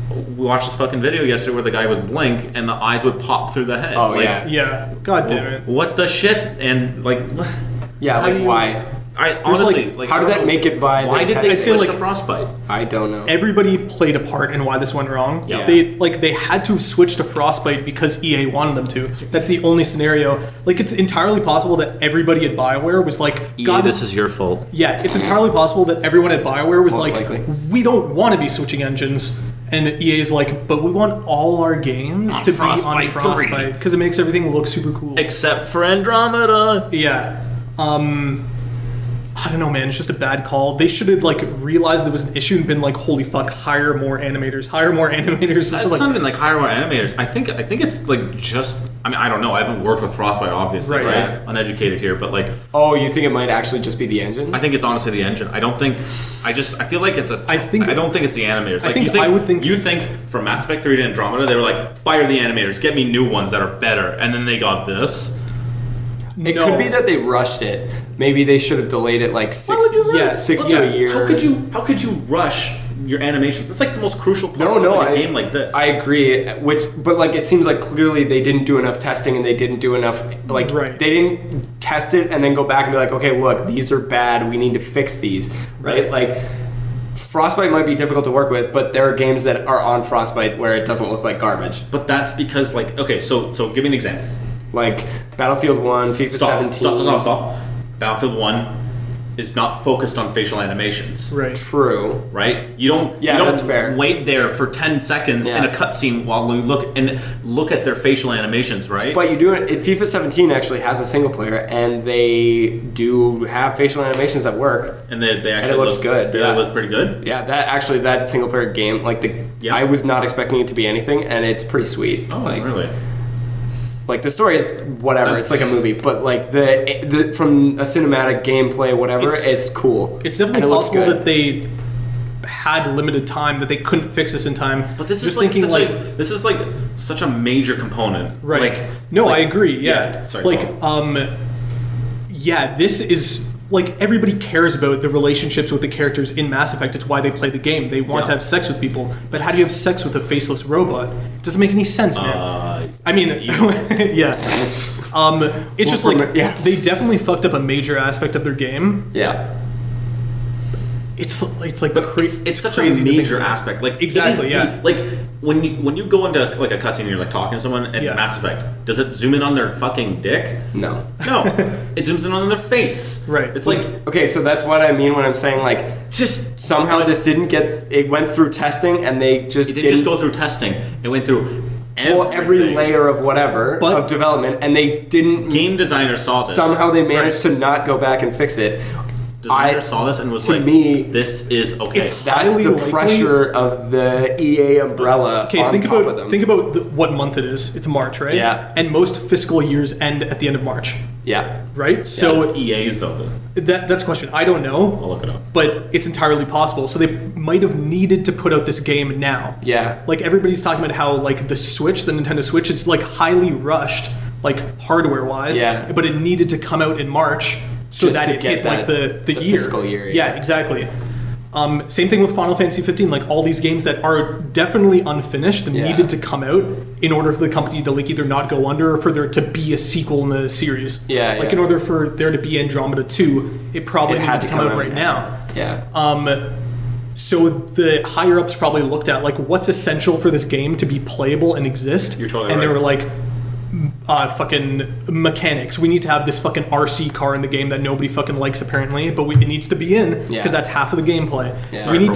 we watched this fucking video yesterday where the guy would blink and the eyes would pop through the head. Oh, like, Yeah. God damn it. What the shit? And, like... Yeah, like, why? I honestly, how did that make it by? Why did they switch to Frostbite? I don't know. Everybody played a part in why this went wrong. Yeah. They had to switch to Frostbite because EA wanted them to. That's the only scenario. Like, it's entirely possible that everybody at BioWare was like, EA, this is your fault. Yeah, it's entirely possible that everyone at BioWare was Most like, likely. we don't want to be switching engines. And EA's like, but we want all our games to be on Frostbite because it makes everything look super cool. Except for Andromeda. Yeah. I don't know, man. It's just a bad call. They should have, like, realized there was an issue and been like, holy fuck, hire more animators. It's not even like hire more animators. I think it's like just... I mean, I don't know. I haven't worked with Frostbite, obviously, right? Yeah. Uneducated here, but like... Oh, you think it might actually just be the engine? I think it's honestly the engine. I don't think... I feel like it's a... I don't think it's the animators. Like, you think from Mass Effect 3 to Andromeda, they were like, fire the animators, get me new ones that are better, and then they got this. It could be that they rushed it. Maybe they should have delayed it like 6 to a year. How could you rush your animations? That's like the most crucial part of a game like this. I agree. But like it seems like clearly they didn't do enough testing and they didn't do enough. Like they didn't test it and then go back and be like, okay, look, these are bad. We need to fix these. Right? Like Frostbite might be difficult to work with, but there are games that are on Frostbite where it doesn't look like garbage. But that's because like so give me an example. Like Battlefield 1, FIFA 17. Stop. Battlefield 1 is not focused on facial animations. Right. True. Right? You don't that's fair. Wait there for 10 seconds in a cutscene while we look at their facial animations, right? But you do it. FIFA 17 actually has a single player, and they do have facial animations that work. And they actually and it looks good. They look pretty good. Yeah, that single player game, like I was not expecting it to be anything, and it's pretty sweet. Oh, like, really? Like the story is whatever, it's like a movie, but like the from a cinematic gameplay, whatever, it's cool. It's definitely possible that they had limited time, that they couldn't fix this in time. But this is like such a major component, right? Like, no, I agree. Yeah, sorry, like this is. Like, everybody cares about the relationships with the characters in Mass Effect. It's why they play the game. They want to have sex with people. But how do you have sex with a faceless robot? It doesn't make any sense, man. I mean, yeah. It's just like, they definitely fucked up a major aspect of their game. Yeah. It's like it's such a major aspect. Like exactly, yeah. Like when you go into like a cutscene and you're like talking to someone in Mass Effect, does it zoom in on their fucking dick? No. It zooms in on their face. Right. It's like okay, so that's what I mean when I'm saying like just somehow this didn't get it went through testing and they just it didn't just go through testing. It went through every layer of whatever of development, and they didn't. Game designers saw this. Somehow they managed to not go back and fix it. Designer saw this and was like, me, this is okay. That's the pressure of the EA umbrella on top of them. Think about what month it is. It's March, right? Yeah. And most fiscal years end at the end of March. Yeah. Right? So EA's though. That's a question. I don't know. I'll look it up. But it's entirely possible. So they might have needed to put out this game now. Yeah. Like everybody's talking about how like the Nintendo Switch is like highly rushed, like hardware wise. Yeah. But it needed to come out in March. So just that to it get hit like the year. Fiscal year. Yeah, exactly. Same thing with Final Fantasy 15. Like all these games that are definitely unfinished and needed to come out in order for the company to like either not go under or for there to be a sequel in the series. Yeah. Like in order for there to be Andromeda 2, it probably needed to come out right now. Yeah. So the higher ups probably looked at like what's essential for this game to be playable and exist. You're totally and right. They were like, fucking mechanics. We need to have this fucking RC car in the game that nobody fucking likes apparently, but it needs to be in because that's half of the gameplay. Yeah. So we need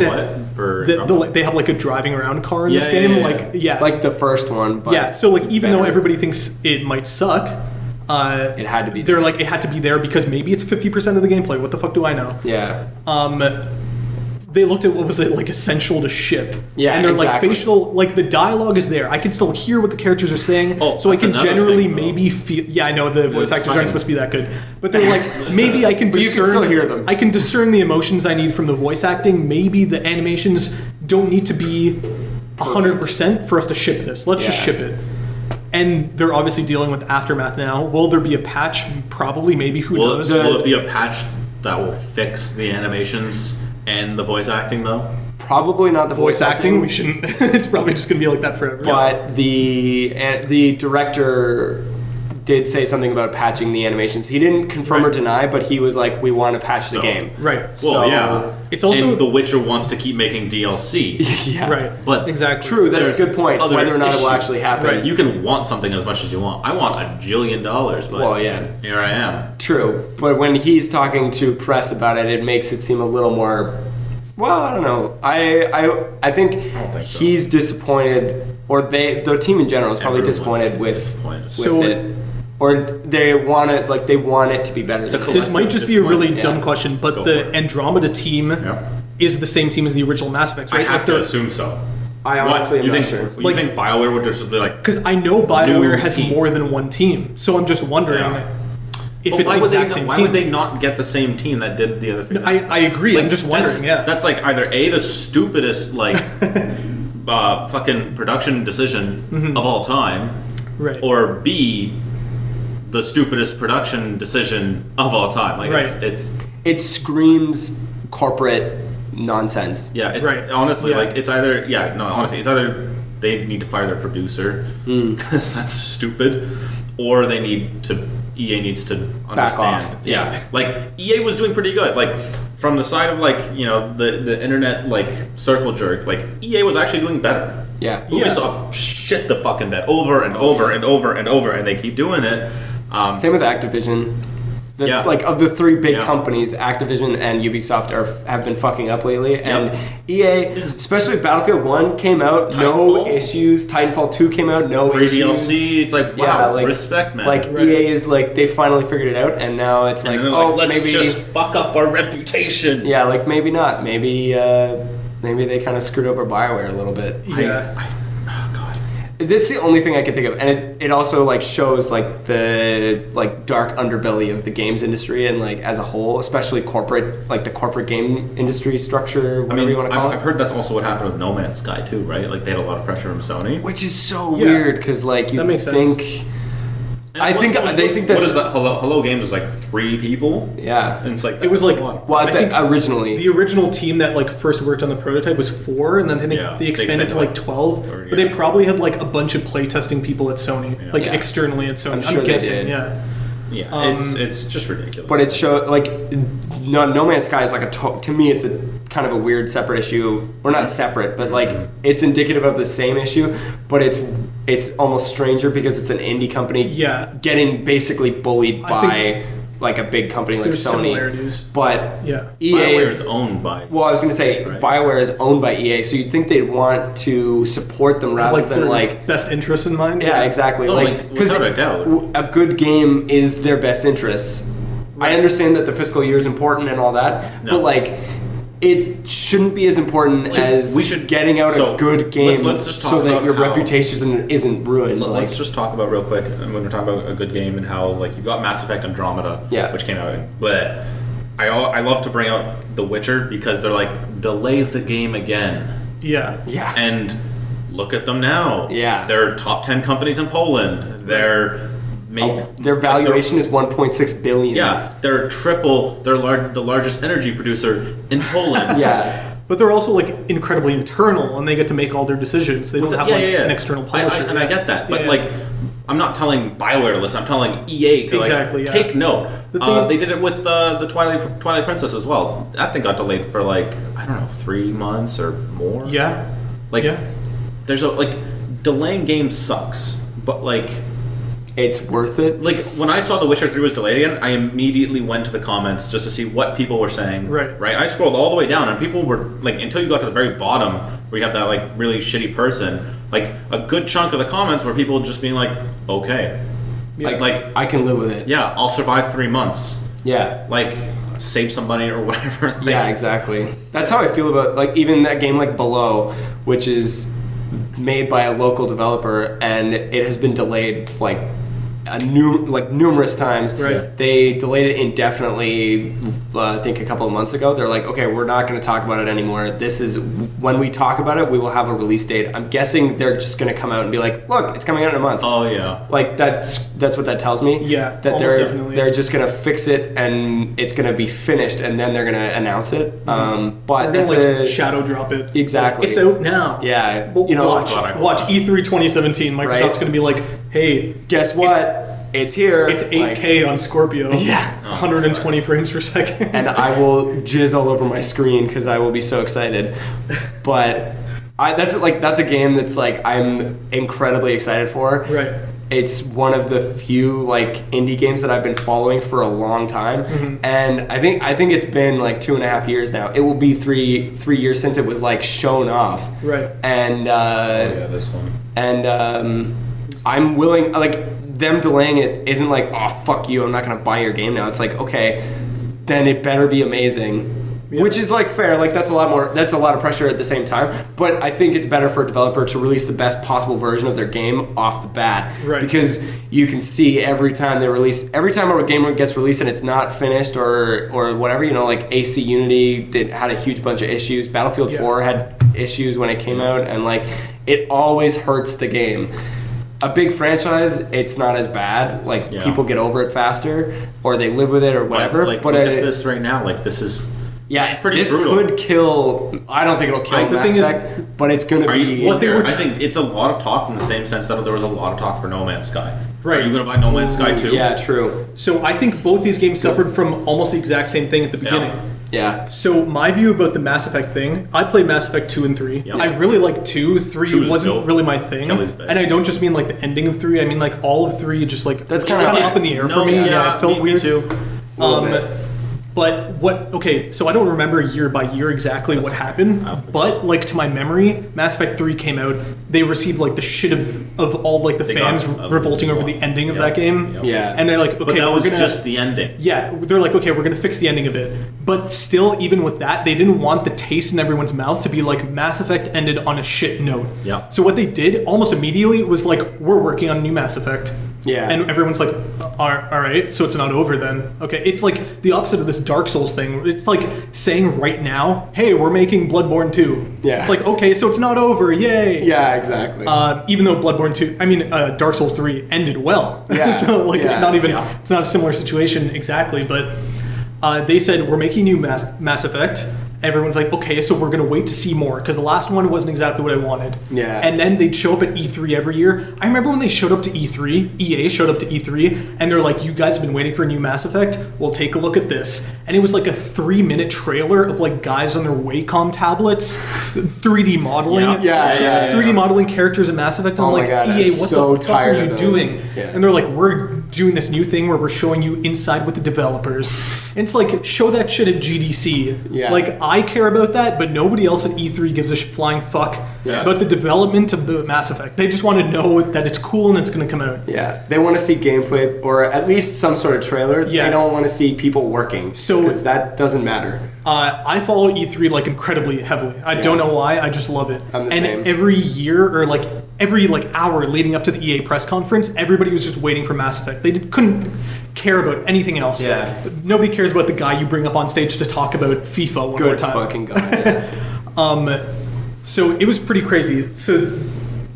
they have like a driving around car in this game, like the first one. But so like even though everybody thinks it might suck, it had to be. They're like it had to be there because maybe it's 50% of the gameplay. What the fuck do I know? Yeah. they looked at what was it like essential to ship. Yeah, and they're exactly. like facial, like the dialogue is there. I can still hear what the characters are saying, so I can generally maybe feel. Yeah, I know the voice actors aren't supposed to be that good, but they're like maybe I can discern. You can still hear them. I can discern the emotions I need from the voice acting. Maybe the animations don't need to be 100% for us to ship this. Let's just ship it. And they're obviously dealing with Aftermath now. Will there be a patch? Probably, maybe. Who knows? Will it be a patch that will fix the animations and the voice acting, though? Probably not the voice acting. We shouldn't. It's probably just going to be like that forever. But the director did say something about patching the animations. He didn't confirm or deny, but he was like, "We want to patch the game." Right. Well, yeah. It's also and The Witcher wants to keep making DLC. Yeah. Right. But exactly. True. That's a good point. Whether or not it will actually happen. Right. You can want something as much as you want. I want $1 jillion, but here I am. True. But when he's talking to press about it, it makes it seem a little more. Well, I don't know. I think he's disappointed, or the team in general is probably disappointed with it. Or they want it to be better. This might just be a really dumb question, but the Andromeda team is the same team as the original Mass Effect, right? I have to assume so. I honestly am not sure. You think BioWare would just be like... Because I know BioWare has more than one team, so I'm just wondering if it's the exact same team. Why would they not get the same team that did the other thing? I agree. I'm just wondering, That's like either A, the stupidest fucking production decision of all time, right? Or B, the stupidest production decision of all time. Like it screams corporate nonsense. Yeah, honestly, it's either it's either they need to fire their producer because that's stupid, or EA needs to understand. Back off. Yeah. Like EA was doing pretty good. Like from the side of the internet circle jerk, EA was actually doing better. Yeah. Ubisoft shit the fucking bed over and over and over and over, and they keep doing it. Same with Activision. Of the three big companies, Activision and Ubisoft have been fucking up lately. And EA, especially Battlefield 1 came out, no issues. Titanfall 2 came out, no free issues. DLC, it's like, wow, respect, man. EA is they finally figured it out, and now it's let's maybe just fuck up our reputation. Yeah, maybe not. Maybe they kind of screwed over BioWare a little bit. Yeah. That's the only thing I can think of, and it also shows the dark underbelly of the games industry and as a whole, especially corporate, the corporate game industry structure, whatever you want to call it. I've heard that's also what happened with No Man's Sky too, right? They had a lot of pressure from Sony, which is so weird because you that makes think. Sense. They think that's... What is that? Hello Games was 3 people? Yeah. And it's it was I think originally... The original team that first worked on the prototype was 4, and then I think they expanded to 12. But they probably had a bunch of playtesting people at Sony, externally at Sony. I'm guessing, Yeah, it's just ridiculous. But it shows No Man's Sky is to me it's a kind of a weird separate issue. Or not separate, but it's indicative of the same issue. But it's almost stranger because it's an indie company getting basically bullied by a big company like Sony. Similarities. But EA BioWare is owned by. Well, I was going to say BioWare is owned by EA, so you'd think they'd want to support them rather than best interests in mind. Yeah, exactly. Without a doubt, a good game is their best interests. Right. I understand that the fiscal year is important and all that, but it shouldn't be as important as getting out a good game so that your reputation isn't ruined. Let's just talk about real quick when we're talking about a good game and how you got Mass Effect Andromeda, which came out. But I love to bring out The Witcher because they're delay the game again. Yeah. And look at them now. Yeah. They're top 10 companies in Poland. Their valuation is 1.6 billion. Yeah, they're triple. They're the largest energy producer in Poland. But they're also incredibly internal, and they get to make all their decisions. They don't have an external publisher. I get that, but I'm not telling BioWare to listen. I'm telling EA to take note. They did it with the Twilight Princess as well. That thing got delayed for 3 months or more. Yeah. There's delaying games sucks, but it's worth it. When I saw The Witcher 3 was delayed again, I immediately went to the comments just to see what people were saying. Right. I scrolled all the way down, and people were until you got to the very bottom where you have that really shitty person. A good chunk of the comments were people just being okay. I can live with it. Yeah, I'll survive 3 months. Yeah. Like, save somebody or whatever. Like, yeah, exactly. That's how I feel about, like, even that game like Below, which is made by a local developer, and it has been delayed, like, numerous times. Right. They delayed it indefinitely, I think a couple of months ago. They're like, okay, we're not going to talk about it anymore. This is, when we talk about it, we will have a release date. I'm guessing they're just going to come out and be like, look, it's coming out in a month. Oh, yeah. Like, that's what that tells me. Yeah, that definitely. they're just going to fix it, and it's going to be finished, and then they're going to announce it. But they're that's gonna, like, shadow drop it. Exactly. It's out now. Yeah. But you know, watch E3 2017. Microsoft's Right? going to be like, hey, guess what? It's here. It's 8K on Scorpio. Yeah. 120 frames per second. And I will jizz all over my screen because I will be so excited. But that's a game that's like I'm incredibly excited for. Right. It's one of the few like indie games that I've been following for a long time, and I think it's been like 2.5 years now. It will be three years since it was like shown off. Right. oh, And yeah, this one. And I'm willing, like, them delaying it isn't like, oh, fuck you, I'm not going to buy your game now. It's like, okay, then it better be amazing. Yeah. Which is, like, fair. Like, that's a lot of pressure at the same time. But I think it's better for a developer to release the best possible version of their game off the bat. Right. Because you can see every time a game gets released and it's not finished or whatever, you know, like AC Unity had a huge bunch of issues. Battlefield 4 had issues when it came out. And, like, it always hurts the game. A big franchise, it's not as bad. Like, people get over it faster, or they live with it, or whatever. Like, look at this right now. Like, this is pretty this brutal. Could kill. I don't think it'll kill Mass Effect, but it's gonna be. I think it's a lot of talk in the same sense that there was a lot of talk for No Man's Sky. Right. Are you gonna buy No Man's Sky too? Yeah, true. So I think both these games suffered from almost the exact same thing at the beginning. Yeah. So my view about the Mass Effect thing, I played Mass Effect 2 and 3. Yep. I really liked 2. 3 wasn't really my thing. And I don't just mean like the ending of 3. I mean like all of 3 just like that's kind of up in the air for me. Yeah, it felt weird too. But so I don't remember year by year exactly what happened, but like to my memory, Mass Effect 3 came out, they received like the shit of all like the fans revolting over the ending of that game. Yep. Yeah. And they're like, okay, but that was just the ending. Yeah, they're like, okay, we're gonna fix the ending of it. But still, even with that, they didn't want the taste in everyone's mouth to be like Mass Effect ended on a shit note. Yeah. So what they did almost immediately was like, we're working on a new Mass Effect. Yeah. And everyone's like, all right, so it's not over then. Okay, it's like the opposite of this Dark Souls thing. It's like saying right now, hey, we're making Bloodborne 2. Yeah. It's like, okay, so it's not over, yay. Yeah, exactly. Even though Bloodborne 2, Dark Souls 3 ended well. Yeah. So like it's not even, it's not a similar situation exactly, but they said, we're making new Mass Effect. Everyone's like, okay, so we're going to wait to see more, because the last one wasn't exactly what I wanted. Yeah. And then they'd show up at E3 every year. I remember when they showed up to E3, EA showed up to E3, and they're like, you guys have been waiting for a new Mass Effect? Well, take a look at this. And it was like a 3-minute trailer of like guys on their Wacom tablets, 3D modeling. Yeah. 3D modeling characters in Mass Effect. And I'm like, God, EA, what so the fuck are you doing? Yeah. And they're like, we're doing this new thing where we're showing you inside with the developers. And it's like, show that shit at GDC. Yeah. Like, I care about that, but nobody else at E3 gives a flying fuck about the development of the Mass Effect. They just want to know that it's cool and it's going to come out. Yeah, they want to see gameplay or at least some sort of trailer. Yeah. They don't want to see people working, because that doesn't matter. I follow E3 like incredibly heavily. I don't know why. I just love it. I'm the same. Every year or like every like hour leading up to the EA press conference, everybody was just waiting for Mass Effect. They couldn't care about anything else. Yeah. Nobody cares about the guy you bring up on stage to talk about FIFA one more time. Good fucking guy. So it was pretty crazy. So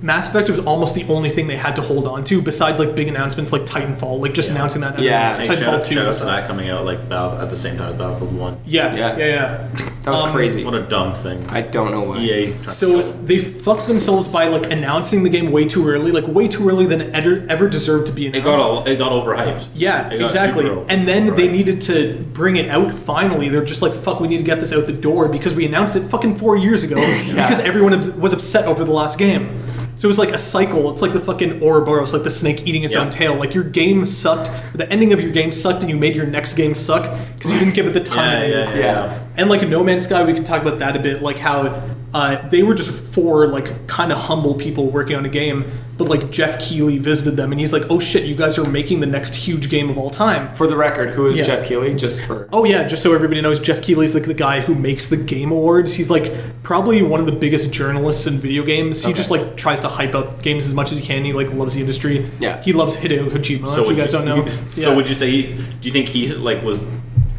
Mass Effect was almost the only thing they had to hold on to besides like big announcements like Titanfall, like just announcing that. Yeah. Titanfall 2. Shout out to that coming out like at the same time as Battlefield 1. Yeah. That was crazy. What a dumb thing. I don't know why. EA. So they fucked themselves by like announcing the game way too early than it ever deserved to be announced. It got overhyped. Yeah, exactly. And then they needed to bring it out finally. They're just like, fuck, we need to get this out the door because we announced it fucking 4 years ago because everyone was upset over the last game. So it was like a cycle. It's like the fucking Ouroboros, like the snake eating its own tail. Like your game sucked, the ending of your game sucked, and you made your next game suck because you didn't give it the time. Yeah. And like No Man's Sky, we can talk about that a bit, like how they were just 4 like kind of humble people working on a game. but like Jeff Keighley visited them and he's like, oh shit, you guys are making the next huge game of all time. For the record, who is Jeff Keighley? Just so everybody knows, Jeff Keighley's like the guy who makes the Game Awards. He's like probably one of the biggest journalists in video games. He just like tries to hype up games as much as he can. He like loves the industry. Yeah. He loves Hideo Kojima, so if you guys don't know. So would you say, do you think he like was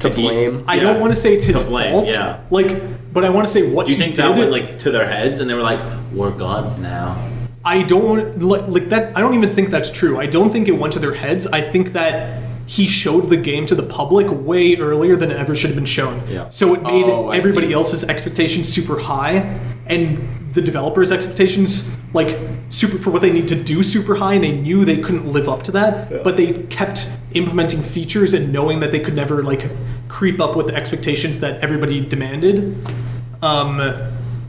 to blame? I don't want to say it's his fault. Yeah. Like, but I want to say what he did. Do you think that went like to their heads and they were like, we're gods now? I don't want like that. I don't even think that's true. I don't think it went to their heads. I think that he showed the game to the public way earlier than it ever should have been shown. Yeah. So it made everybody else's expectations super high, and the developers' expectations like super for what they need to do super high, and they knew they couldn't live up to that. Yeah. But they kept implementing features and knowing that they could never like creep up with the expectations that everybody demanded.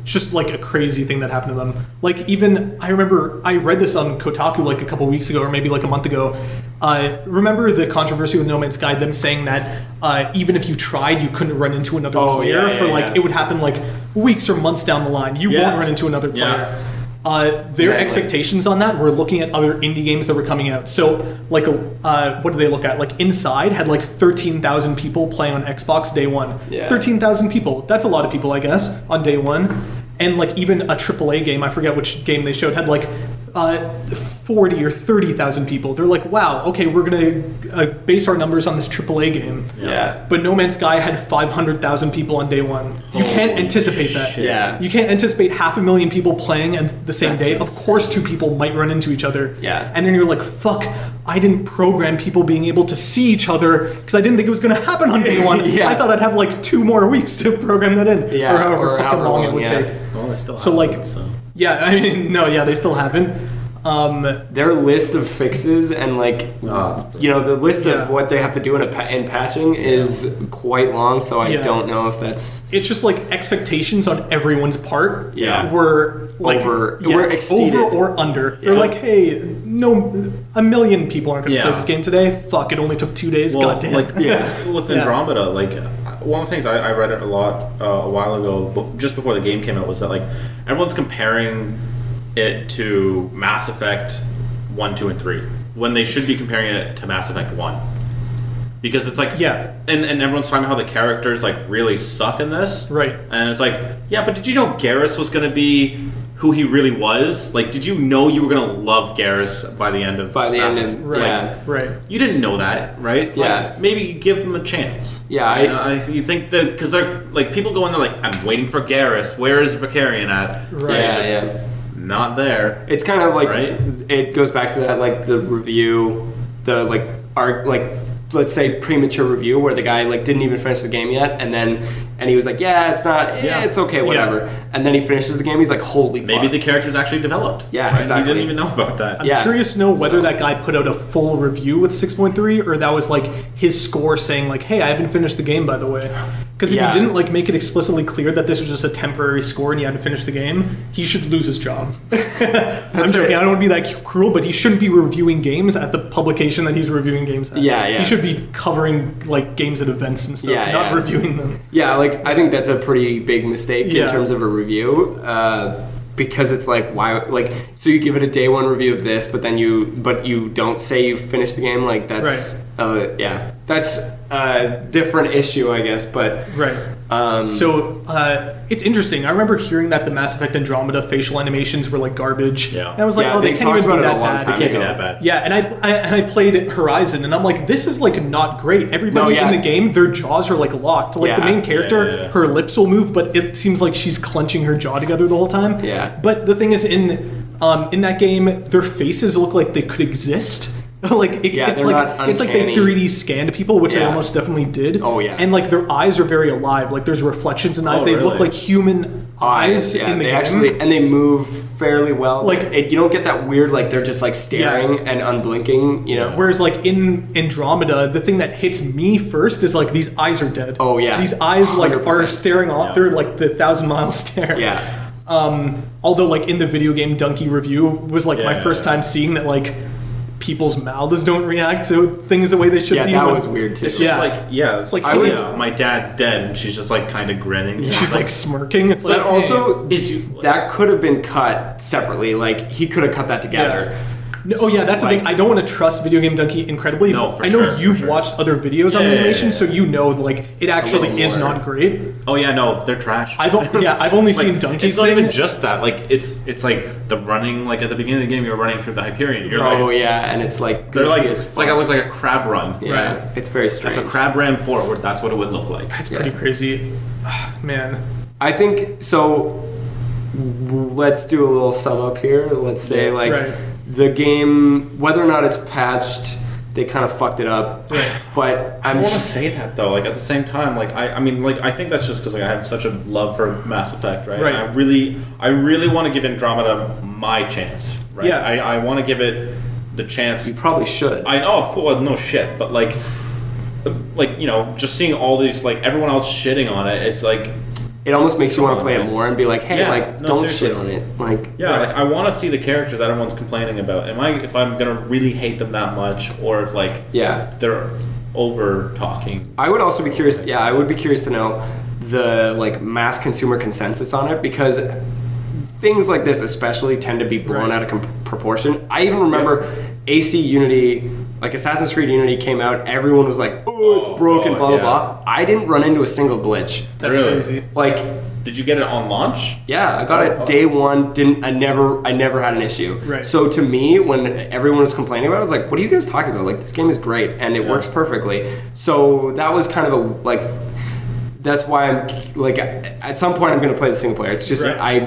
Just like a crazy thing that happened to them. Like even, I remember I read this on Kotaku like a couple weeks ago or maybe like a month ago. Remember the controversy with No Man's Sky, them saying that even if you tried, you couldn't run into another player it would happen like weeks or months down the line. You won't run into another player. Their expectations on that were looking at other indie games that were coming out. So, like, what did they look at? Like, Inside had like 13,000 people playing on Xbox day one. Yeah. 13,000 people. That's a lot of people, I guess, on day one. And like even a AAA game, I forget which game they showed, had like 40 or 30,000 people. They're like, wow, okay, we're gonna base our numbers on this AAA game. Yeah. But No Man's Sky had 500,000 people on day one. You can't anticipate that. Shit. Yeah. You can't anticipate 500,000 people playing and the same day. Of course, two people might run into each other. Yeah. And then you're like, fuck, I didn't program people being able to see each other because I didn't think it was gonna happen on day one. I thought I'd have like 2 more weeks to program that in. Yeah. Or however fucking long it would take. Well, they still Yeah, I mean, they still haven't. Their list of fixes and like the list of what they have to do in patching is quite long, so I don't know if that's it's just like expectations on everyone's part were like were exceeded. Over or under. They're like, hey, no, 1 million people aren't going to play this game today. Fuck, it only took 2 days. Goddamn. Like with Andromeda, like one of the things I read it a lot a while ago, just before the game came out, was that like everyone's comparing it to Mass Effect 1, 2, and 3 when they should be comparing it to Mass Effect 1, because it's like and everyone's talking about how the characters like really suck in this, right? And it's like, but did you know Garrus was going to be who he really was? Like, did you know you were going to love Garrus by the end of Mass Effect? Right. You didn't know that, right? So like, maybe give them a chance. You think that because they're like, people go in there like, I'm waiting for Garrus. Where is Vicarian at? Right. Not there. It's kind of like it goes back to that like the review, the like art, like let's say premature review where the guy like didn't even finish the game yet, and he was like, it's not, it's okay, whatever. And then he finishes the game, he's like, holy fuck. Maybe the character's actually developed. Yeah, exactly. He didn't even know about that. I'm curious to know whether that guy put out a full review with 6.3 or that was like his score saying like, hey, I haven't finished the game, by the way. Because if he didn't like make it explicitly clear that this was just a temporary score and he had to finish the game, he should lose his job. I'm joking. I don't want to be that cruel, but he shouldn't be reviewing games at the publication that he's reviewing games at. He should be covering like games at events and stuff, not reviewing them. Yeah, like I think that's a pretty big mistake in terms of a review. Because it's like, why, like, so you give it a day one review of this, but you don't say you finished the game, like that's that's a different issue, I guess, but it's interesting. I remember hearing that the Mass Effect Andromeda facial animations were like garbage. And I was like, they can't even be that bad. They can't be that bad. Yeah, and I played Horizon, and I'm like, this is like not great. Everybody in the game, their jaws are like locked. Like the main character, her lips will move, but it seems like she's clenching her jaw together the whole time. But the thing is, in that game, their faces look like they could exist. It's like they 3D scanned people, which they almost definitely did. And like their eyes are very alive. Like there's reflections in eyes. They look like human eyes in the game. And they move fairly well. Like you don't get that weird like they're just like staring and unblinking, you know. Whereas like in Andromeda, the thing that hits me first is like these eyes are dead. These eyes like 100%. Are staring off. They're like the 1,000-mile stare. Although like in the video game Donkey review was like my first time seeing that like people's mouths don't react to things the way they should be. Yeah, that was weird too. It's just it's like, my dad's dead, and she's just like kind of grinning. Yeah. She's like smirking. It's that like, also that could have been cut separately. Like he could have cut that together. Yeah. No, that's the thing. I don't want to trust Video Game Donkey incredibly. No, for I know you've watched other videos on animation, so you know like it actually is not great. Oh yeah, no, they're trash. I've only seen Donkey's It's not even just that. Like it's like the running. Like at the beginning of the game, you're running through the Hyperion. You're and it's like they're like it's like it looks like a crab run. Yeah, right. It's very strange. If a crab ran forward, that's what it would look like. That's pretty crazy, man. I think so. Let's do a little sum up here. Let's say the game, whether or not it's patched, they kind of fucked it up. Right. But I don't want to say that though. Like at the same time, like I mean, like I think that's just because like I have such a love for Mass Effect, right? Right. I really want to give Andromeda my chance, right? Yeah. I want to give it the chance. You probably should. I know, of course, no shit, but like you know, just seeing all these like everyone else shitting on it, it's like. It almost makes you want to play it more and be like, hey, don't seriously. shit on it. Like, like I want to see the characters that everyone's complaining about. If I'm gonna really hate them that much, or if like they're over talking. I would also be curious. Yeah, I would be curious to know the like mass consumer consensus on it, because things like this especially tend to be blown out of proportion. I even remember AC Unity. Like Assassin's Creed Unity came out, everyone was like, "Oh, it's broken," blah blah blah. I didn't run into a single glitch. That's crazy. Like, did you get it on launch? Yeah, I got it day one. I never had an issue. Right. So to me, when everyone was complaining about it, I was like, "What are you guys talking about? Like, this game is great and it works perfectly." So that was kind of a like. That's why I'm like, at some point I'm going to play the single player. It's just I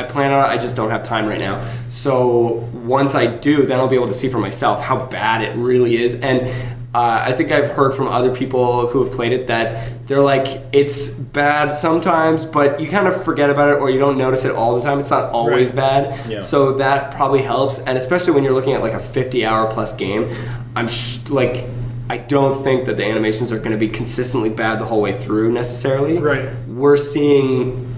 plan on it. I just don't have time right now. So once I do, then I'll be able to see for myself how bad it really is. And I think I've heard from other people who have played it that they're like, it's bad sometimes, but you kind of forget about it or you don't notice it all the time. It's not always bad. Yeah. So that probably helps. And especially when you're looking at like a 50-hour plus game, I don't think that the animations are going to be consistently bad the whole way through necessarily. Right. We're seeing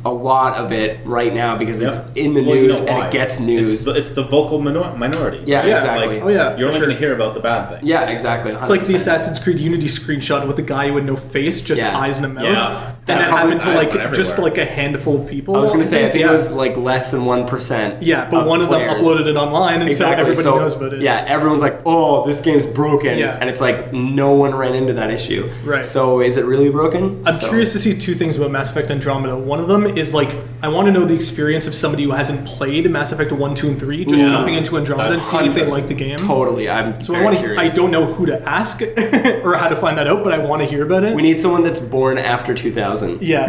a lot of it right now because it's in the news and it gets news. It's the vocal minority. Yeah, right? exactly. Like, you're only going to hear about the bad things. Yeah, exactly. 100%. It's like the Assassin's Creed Unity screenshot with the guy with no face, just eyes and a mouth. Yeah. And that happened to like just like a handful of people. I was going to say, I think it was like less than 1%. Yeah, but one of them uploaded it online, and so everybody knows about it. Yeah, everyone's like, "Oh, this game's broken," Yeah. and it's like no one ran into that issue. Right. So is it really broken? I'm curious to see two things about Mass Effect Andromeda. One of them is like, I want to know the experience of somebody who hasn't played Mass Effect 1, 2, and 3, just jumping into Andromeda and seeing if they like the game. Totally, I'm so very curious. I don't know who to ask or how to find that out, but I want to hear about it. We need someone that's born after 2000. Yeah.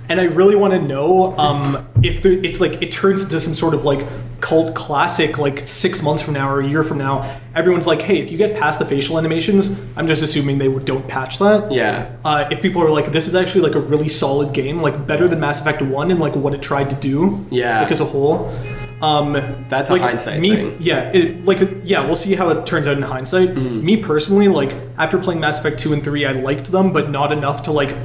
And I really want to know if it's like it turns into some sort of like cult classic like 6 months from now or a year from now. Everyone's like, hey, if you get past the facial animations, I'm just assuming they don't patch that. Yeah. If people are like, this is actually like a really solid game, like better than Mass Effect 1 and like what it tried to do. Yeah. Like as a whole. That's a hindsight thing. Yeah, we'll see how it turns out in hindsight. Me personally, like after playing Mass Effect 2 and 3, I liked them, but not enough to like.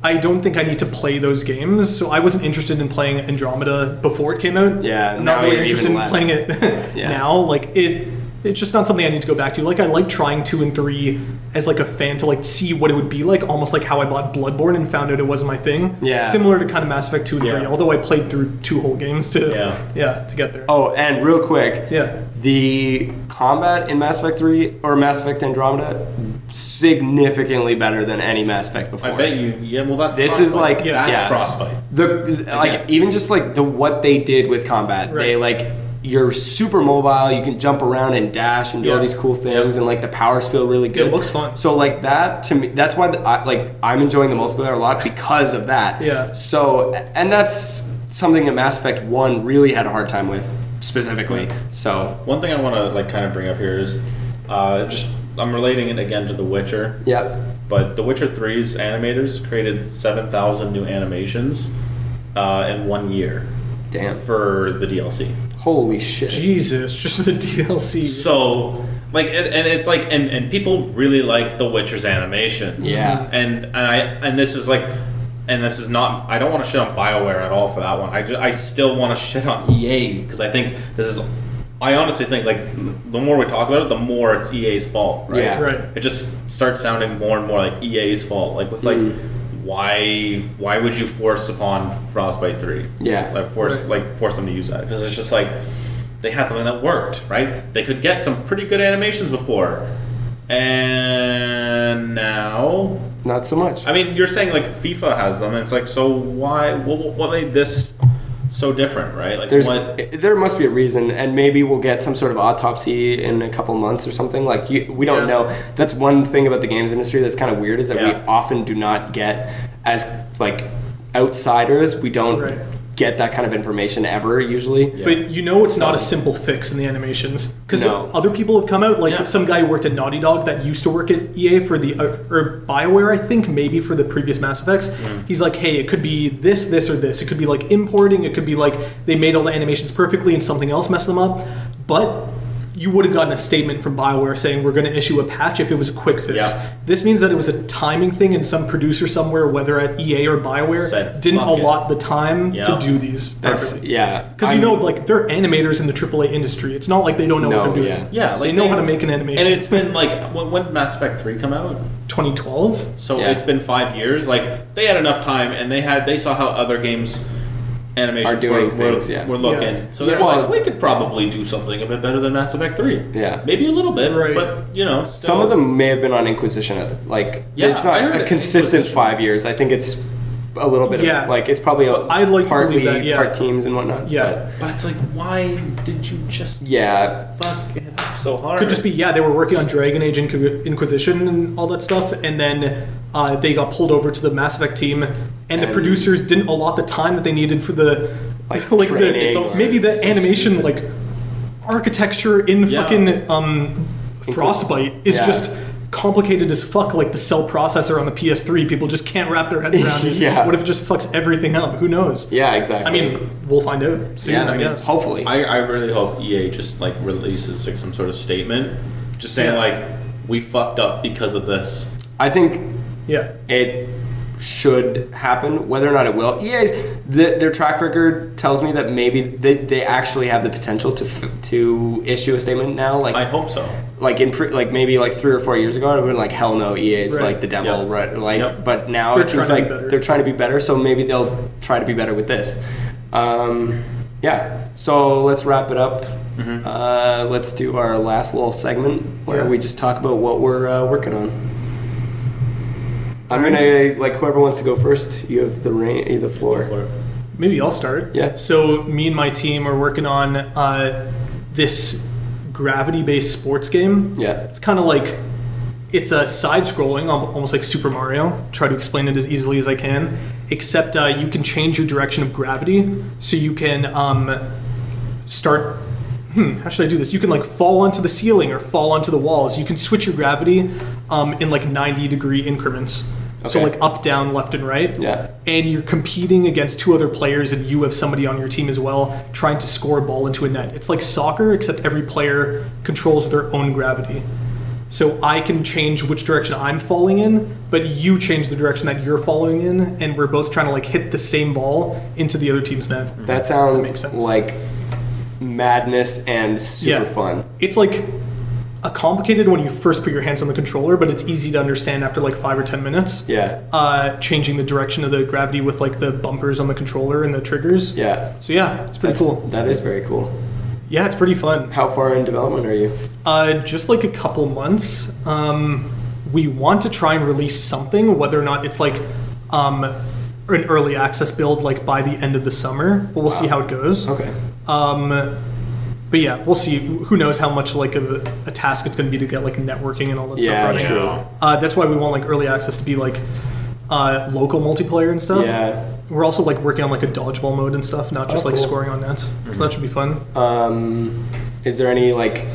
I don't think I need to play those games, so I wasn't interested in playing Andromeda before it came out. Yeah, I'm not really interested in playing it now. Like it's just not something I need to go back to. Like I like trying 2 and 3 as like a fan to like see what it would be like, almost like how I bought Bloodborne and found out it wasn't my thing. Yeah. Similar to kind of Mass Effect 2 and 3, although I played through 2 whole games to get there. Oh, and real quick, yeah. The combat in Mass Effect 3 or Mass Effect Andromeda significantly better than any Mass Effect before. I bet you. Yeah, well, that's this Frostbite. is like that's Frostbite. Like even just like what they did with combat. Right. They like you're super mobile. You can jump around and dash and do all these cool things, and like the powers feel really good. It looks fun. So like that to me, that's why I'm enjoying the multiplayer a lot because of that. Yeah. So and that's something that Mass Effect 1 really had a hard time with specifically. So one thing I want to like kind of bring up here is I'm relating it again to The Witcher. Yep. But The Witcher 3's animators created 7,000 new animations in 1 year. Damn. For the DLC. Holy shit. Jesus, just the DLC. So, like, and it's like, and people really like The Witcher's animations. Yeah. And this is like, and this is not, I don't want to shit on BioWare at all for that one. I still want to shit on EA because I think this is I honestly think like the more we talk about it, the more it's EA's fault, right? Yeah. Right. It just starts sounding more and more like EA's fault. Like with like why would you force upon Frostbite 3? Yeah. Like force them to use that, because it's just like they had something that worked, right? They could get some pretty good animations before, and now not so much. I mean, you're saying like FIFA has them, and it's like, so why? What made this so different, right? Like, there must be a reason, and maybe we'll get some sort of autopsy in a couple months or something. Like, we don't know. That's one thing about the games industry that's kind of weird, is that we often do not get, as like outsiders, we don't get that kind of information ever usually. But it's not a simple fix in the animations, because other people have come out, like some guy who worked at Naughty Dog that used to work at EA for the or BioWare, I think, maybe for the previous Mass Effects. He's like, hey, it could be this or this. It could be like importing, it could be like they made all the animations perfectly and something else messed them up. But you would have gotten a statement from BioWare saying we're going to issue a patch if it was a quick fix. This means that it was a timing thing, and some producer somewhere, whether at EA or BioWare, didn't allot the time to do these. That's because like they're animators in the AAA industry. It's not like they don't know what they're doing. Like they know how to make an animation. And it's been like, when did Mass Effect 3 come out? 2012. So it's been 5 years. Like, they had enough time, and they saw how other games animations are doing were looking. So they're like, we could probably do something a bit better than Mass Effect 3. Yeah. Maybe a little bit, but, still. Some of them may have been on Inquisition. It's not a consistent 5 years. I think it's a little bit of, like, it's probably partly part teams and whatnot. But it's like, why did you just fuck it up so hard? Could just be, they were working on Dragon Age Inquisition and all that stuff, and then they got pulled over to the Mass Effect team, and the producers didn't allot the time that they needed for the maybe the animation like architecture in fucking Frostbite is just complicated as fuck. Like the cell processor on the PS3, people just can't wrap their heads around it. What if it just fucks everything up? Who knows? Yeah, exactly. I mean, we'll find out soon. I guess. Hopefully. I really hope EA just like releases like some sort of statement, just saying like, we fucked up because of this. I think it should happen. Whether or not it will, their track record tells me that maybe they actually have the potential to issue a statement now. Like, I hope so. Like maybe like 3 or 4 years ago, it would have been like, hell no, EA is like the devil, right? Like, but now it seems like they're trying to be better. So maybe they'll try to be better with this. So let's wrap it up. Let's do our last little segment where we just talk about what we're working on. I'm gonna, like, whoever wants to go first, you have the floor. Maybe I'll start. Yeah. So me and my team are working on this gravity-based sports game. Yeah. It's kind of like, it's a side-scrolling, almost like Super Mario. Try to explain it as easily as I can. Except you can change your direction of gravity, so you can start. How should I do this? You can like fall onto the ceiling or fall onto the walls. You can switch your gravity in like 90-degree increments. So like up, down, left, and right. Yeah. And you're competing against 2 other players, and you have somebody on your team as well, trying to score a ball into a net. It's like soccer, except every player controls their own gravity. So I can change which direction I'm falling in, but you change the direction that you're falling in, and we're both trying to like hit the same ball into the other team's net. That sounds like madness and super fun. It's like a complicated when you first put your hands on the controller, but it's easy to understand after like 5 or 10 minutes. Yeah. Changing the direction of the gravity with like the bumpers on the controller and the triggers. Yeah. So it's pretty cool. That is very cool. Yeah, it's pretty fun. How far in development are you? Just like a couple months. We want to try and release something, whether or not it's like an early access build like by the end of the summer. But we'll see how it goes. Okay. But yeah, we'll see. Who knows how much like of a task it's going to be to get like networking and all that stuff running. True. That's why we want like early access to be like local multiplayer and stuff. Yeah. We're also like working on like a dodgeball mode and stuff, not just like scoring on nets. So that should be fun. Is there any like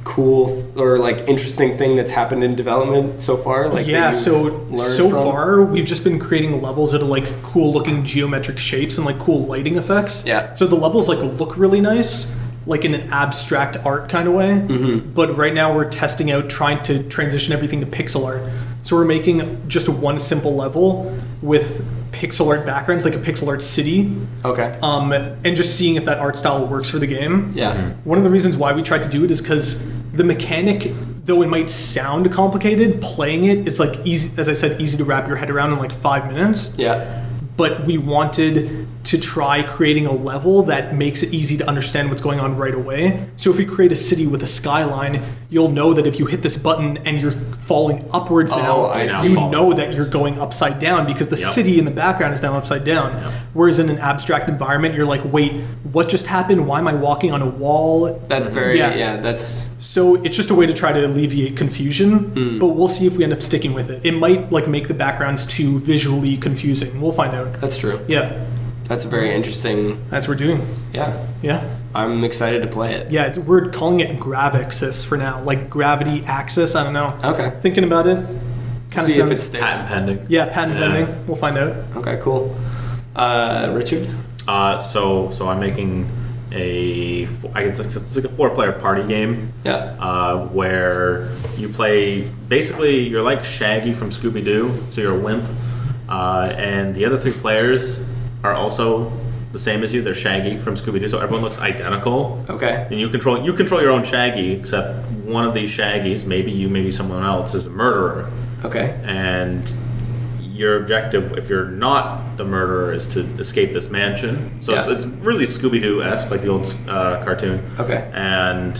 cool or like interesting thing that's happened in development so far? Like so far we've just been creating levels that are like cool looking geometric shapes and like cool lighting effects. Yeah. So the levels like look really nice, like in an abstract art kind of way. Mm-hmm. But right now we're testing out trying to transition everything to pixel art. So we're making just one simple level with pixel art backgrounds, like a pixel art city. Okay. And just seeing if that art style works for the game. Yeah. One of the reasons why we tried to do it is because the mechanic, though it might sound complicated, playing it is like easy, as I said, easy to wrap your head around in like 5 minutes. Yeah. But we wanted to try creating a level that makes it easy to understand what's going on right away. So if we create a city with a skyline, you'll know that if you hit this button and you're falling upwards you know that you're going upside down because the city in the background is now upside down. Yep. Whereas in an abstract environment, you're like, wait, what just happened? Why am I walking on a wall? That's very, that's... So it's just a way to try to alleviate confusion, but we'll see if we end up sticking with it. It might like make the backgrounds too visually confusing. We'll find out. That's true. Yeah. That's very interesting. That's what we're doing. Yeah. Yeah. I'm excited to play it. Yeah, we're calling it Gravixis for now, like gravity axis. I don't know. Okay. Thinking about it. Kind of see if it sticks. Patent pending. Yeah, patent pending. We'll find out. Okay, cool. Richard? So I'm making it's like a 4-player party game. Yeah. Where you play, basically you're like Shaggy from Scooby-Doo, so you're a wimp. And the other 3 players are also the same as you. They're Shaggy from Scooby-Doo, so everyone looks identical. Okay. And you control your own Shaggy, except one of these Shaggies, maybe you, maybe someone else, is a murderer. Okay. And your objective, if you're not the murderer, is to escape this mansion. So it's really Scooby-Doo-esque, like the old cartoon. Okay. And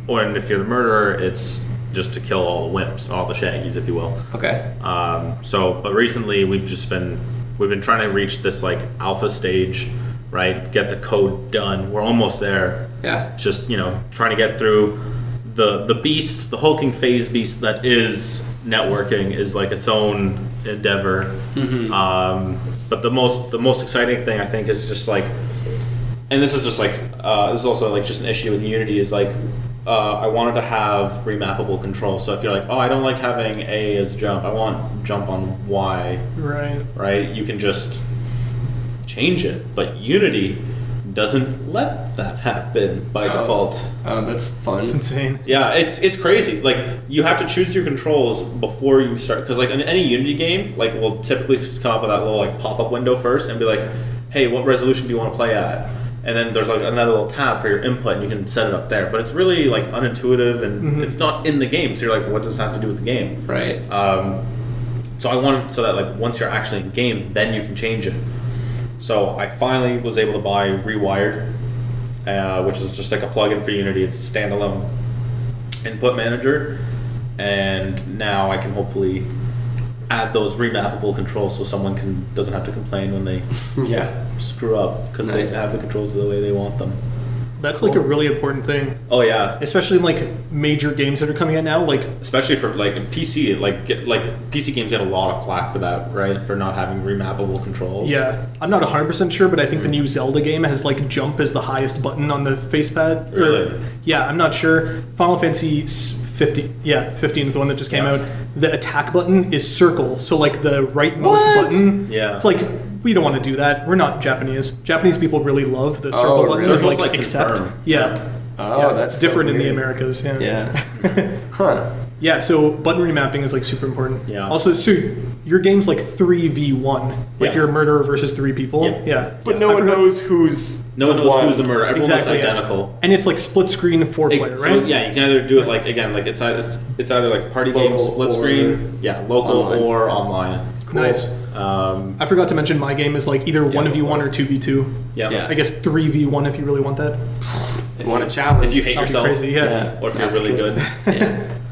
if you're the murderer, it's just to kill all the wimps, all the Shaggies, if you will. Okay. But recently we've been trying to reach this like alpha stage, right? Get the code done. We're almost there. Yeah. Just, trying to get through the beast, the hulking phase beast that is networking is like its own endeavor. Mm-hmm. But the most exciting thing I think is just like, and this is just like this is also like just an issue with Unity, is like I wanted to have remappable control. So if you're like, oh, I don't like having A as jump, I want jump on Y. Right. You can just change it, but Unity doesn't let that happen by default. Oh, that's fun. It's insane. Yeah, it's crazy. Like, you have to choose your controls before you start, because like in any Unity game, like we'll typically come up with that little like pop-up window first and be like, hey, what resolution do you want to play at? And then there's like another little tab for your input, and you can set it up there. But it's really like unintuitive, and it's not in the game. So you're like, what does this have to do with the game? Right. So I wanted so that like once you're actually in game, then you can change it. So I finally was able to buy Rewired, which is just like a plugin for Unity. It's a standalone input manager, and now I can hopefully add those remappable controls so someone doesn't have to complain when they screw up, because they have the controls the way they want them. That's like a really important thing. Oh yeah, especially in like major games that are coming out now, like especially for like PC, like PC games get a lot of flack for that, right? For not having remappable controls. Yeah, I'm not 100% sure, but I think the new Zelda game has like jump as the highest button on the facepad. Really? Yeah, I'm not sure. Final Fantasy 15 is the one that just came out. The attack button is circle, so like the rightmost button. Yeah, it's like, we don't want to do that. We're not Japanese. Japanese people really love the circle button. Really? Like, like accept. Confirm. That's different in the Americas. Huh. Yeah, so button remapping is like super important. Yeah. Also, so your game's like 3v1. Like you're a murderer versus 3 people. Yeah. But no one knows who's the murderer. Everyone looks identical. Yeah. And it's like split screen 4-player, right? So yeah, you can either do it like, again, like it's either like party game, split screen, local online. Or online. Cool. Nice. I forgot to mention my game is like either 1v1 or 2v2. Yeah. I guess 3v1 if you really want that. If you want a challenge. If you hate yourself. Crazy, or if you're really good.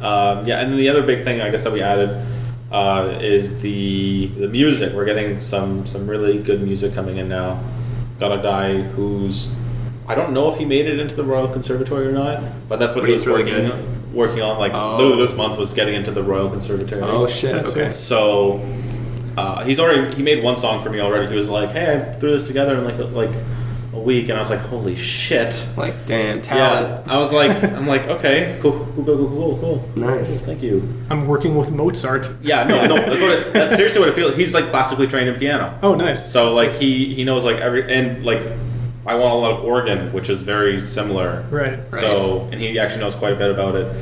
And then the other big thing I guess that we added is the music. We're getting some really good music coming in now. Got a guy who's, I don't know if he made it into the Royal Conservatory or not, but that's what he was working on. Like literally this month was getting into the Royal Conservatory. Oh shit! Okay. So he made one song for me already. He was like, "Hey, I threw this together in like a week," and I was like, "Holy shit!" Like, damn talent. Yeah. I'm like, okay, cool. Nice. Cool, thank you. I'm working with Mozart. Yeah, no, that's seriously what it feels. He's like classically trained in piano. Oh, nice. So like he knows like I want a lot of organ, which is very similar. Right. So, and he actually knows quite a bit about it.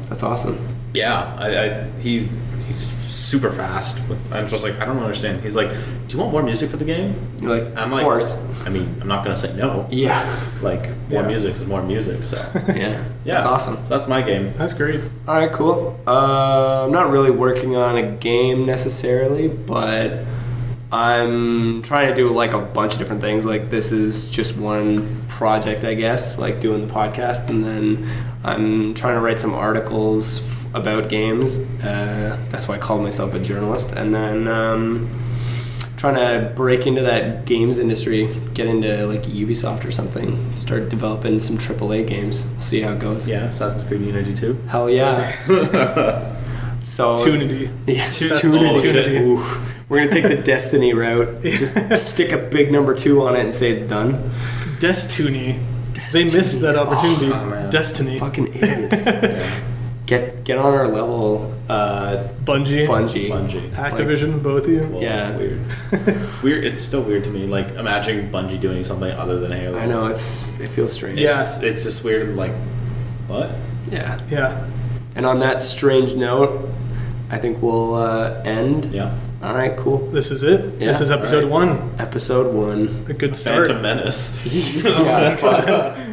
That's awesome. Yeah, he's super fast. I'm just like, I don't understand. He's like, do you want more music for the game? You're like, of course. I mean, I'm not gonna say no. Yeah. Like, more music is more music. So yeah, that's awesome. So that's my game. That's great. All right, cool. I'm not really working on a game necessarily, but I'm trying to do like a bunch of different things. Like this is just one project, I guess, like doing the podcast, and then I'm trying to write some articles about games. That's why I call myself a journalist. And then trying to break into that games industry, get into like Ubisoft or something, start developing some AAA games. See how it goes. Yeah, Assassin's Creed Unity 2. Hell yeah. So Tunity. Yeah, Tunity. Ooh. We're gonna take the Destiny route. Just stick a big number 2 on it and say it's done. Destiny. They missed that opportunity. Oh, Destiny. Fucking idiots. Yeah. Get on our level. Bungie. Activision, like, both of you. Well, yeah. Weird. It's weird. It's still weird to me. Like imagining Bungie doing something other than Halo. I know it feels strange. It's just weird. Like what? Yeah. Yeah. And on that strange note, I think we'll end. Yeah. All right, cool. This is it. Yeah. This is episode 1. Episode 1. A good start. Phantom Menace. Yeah.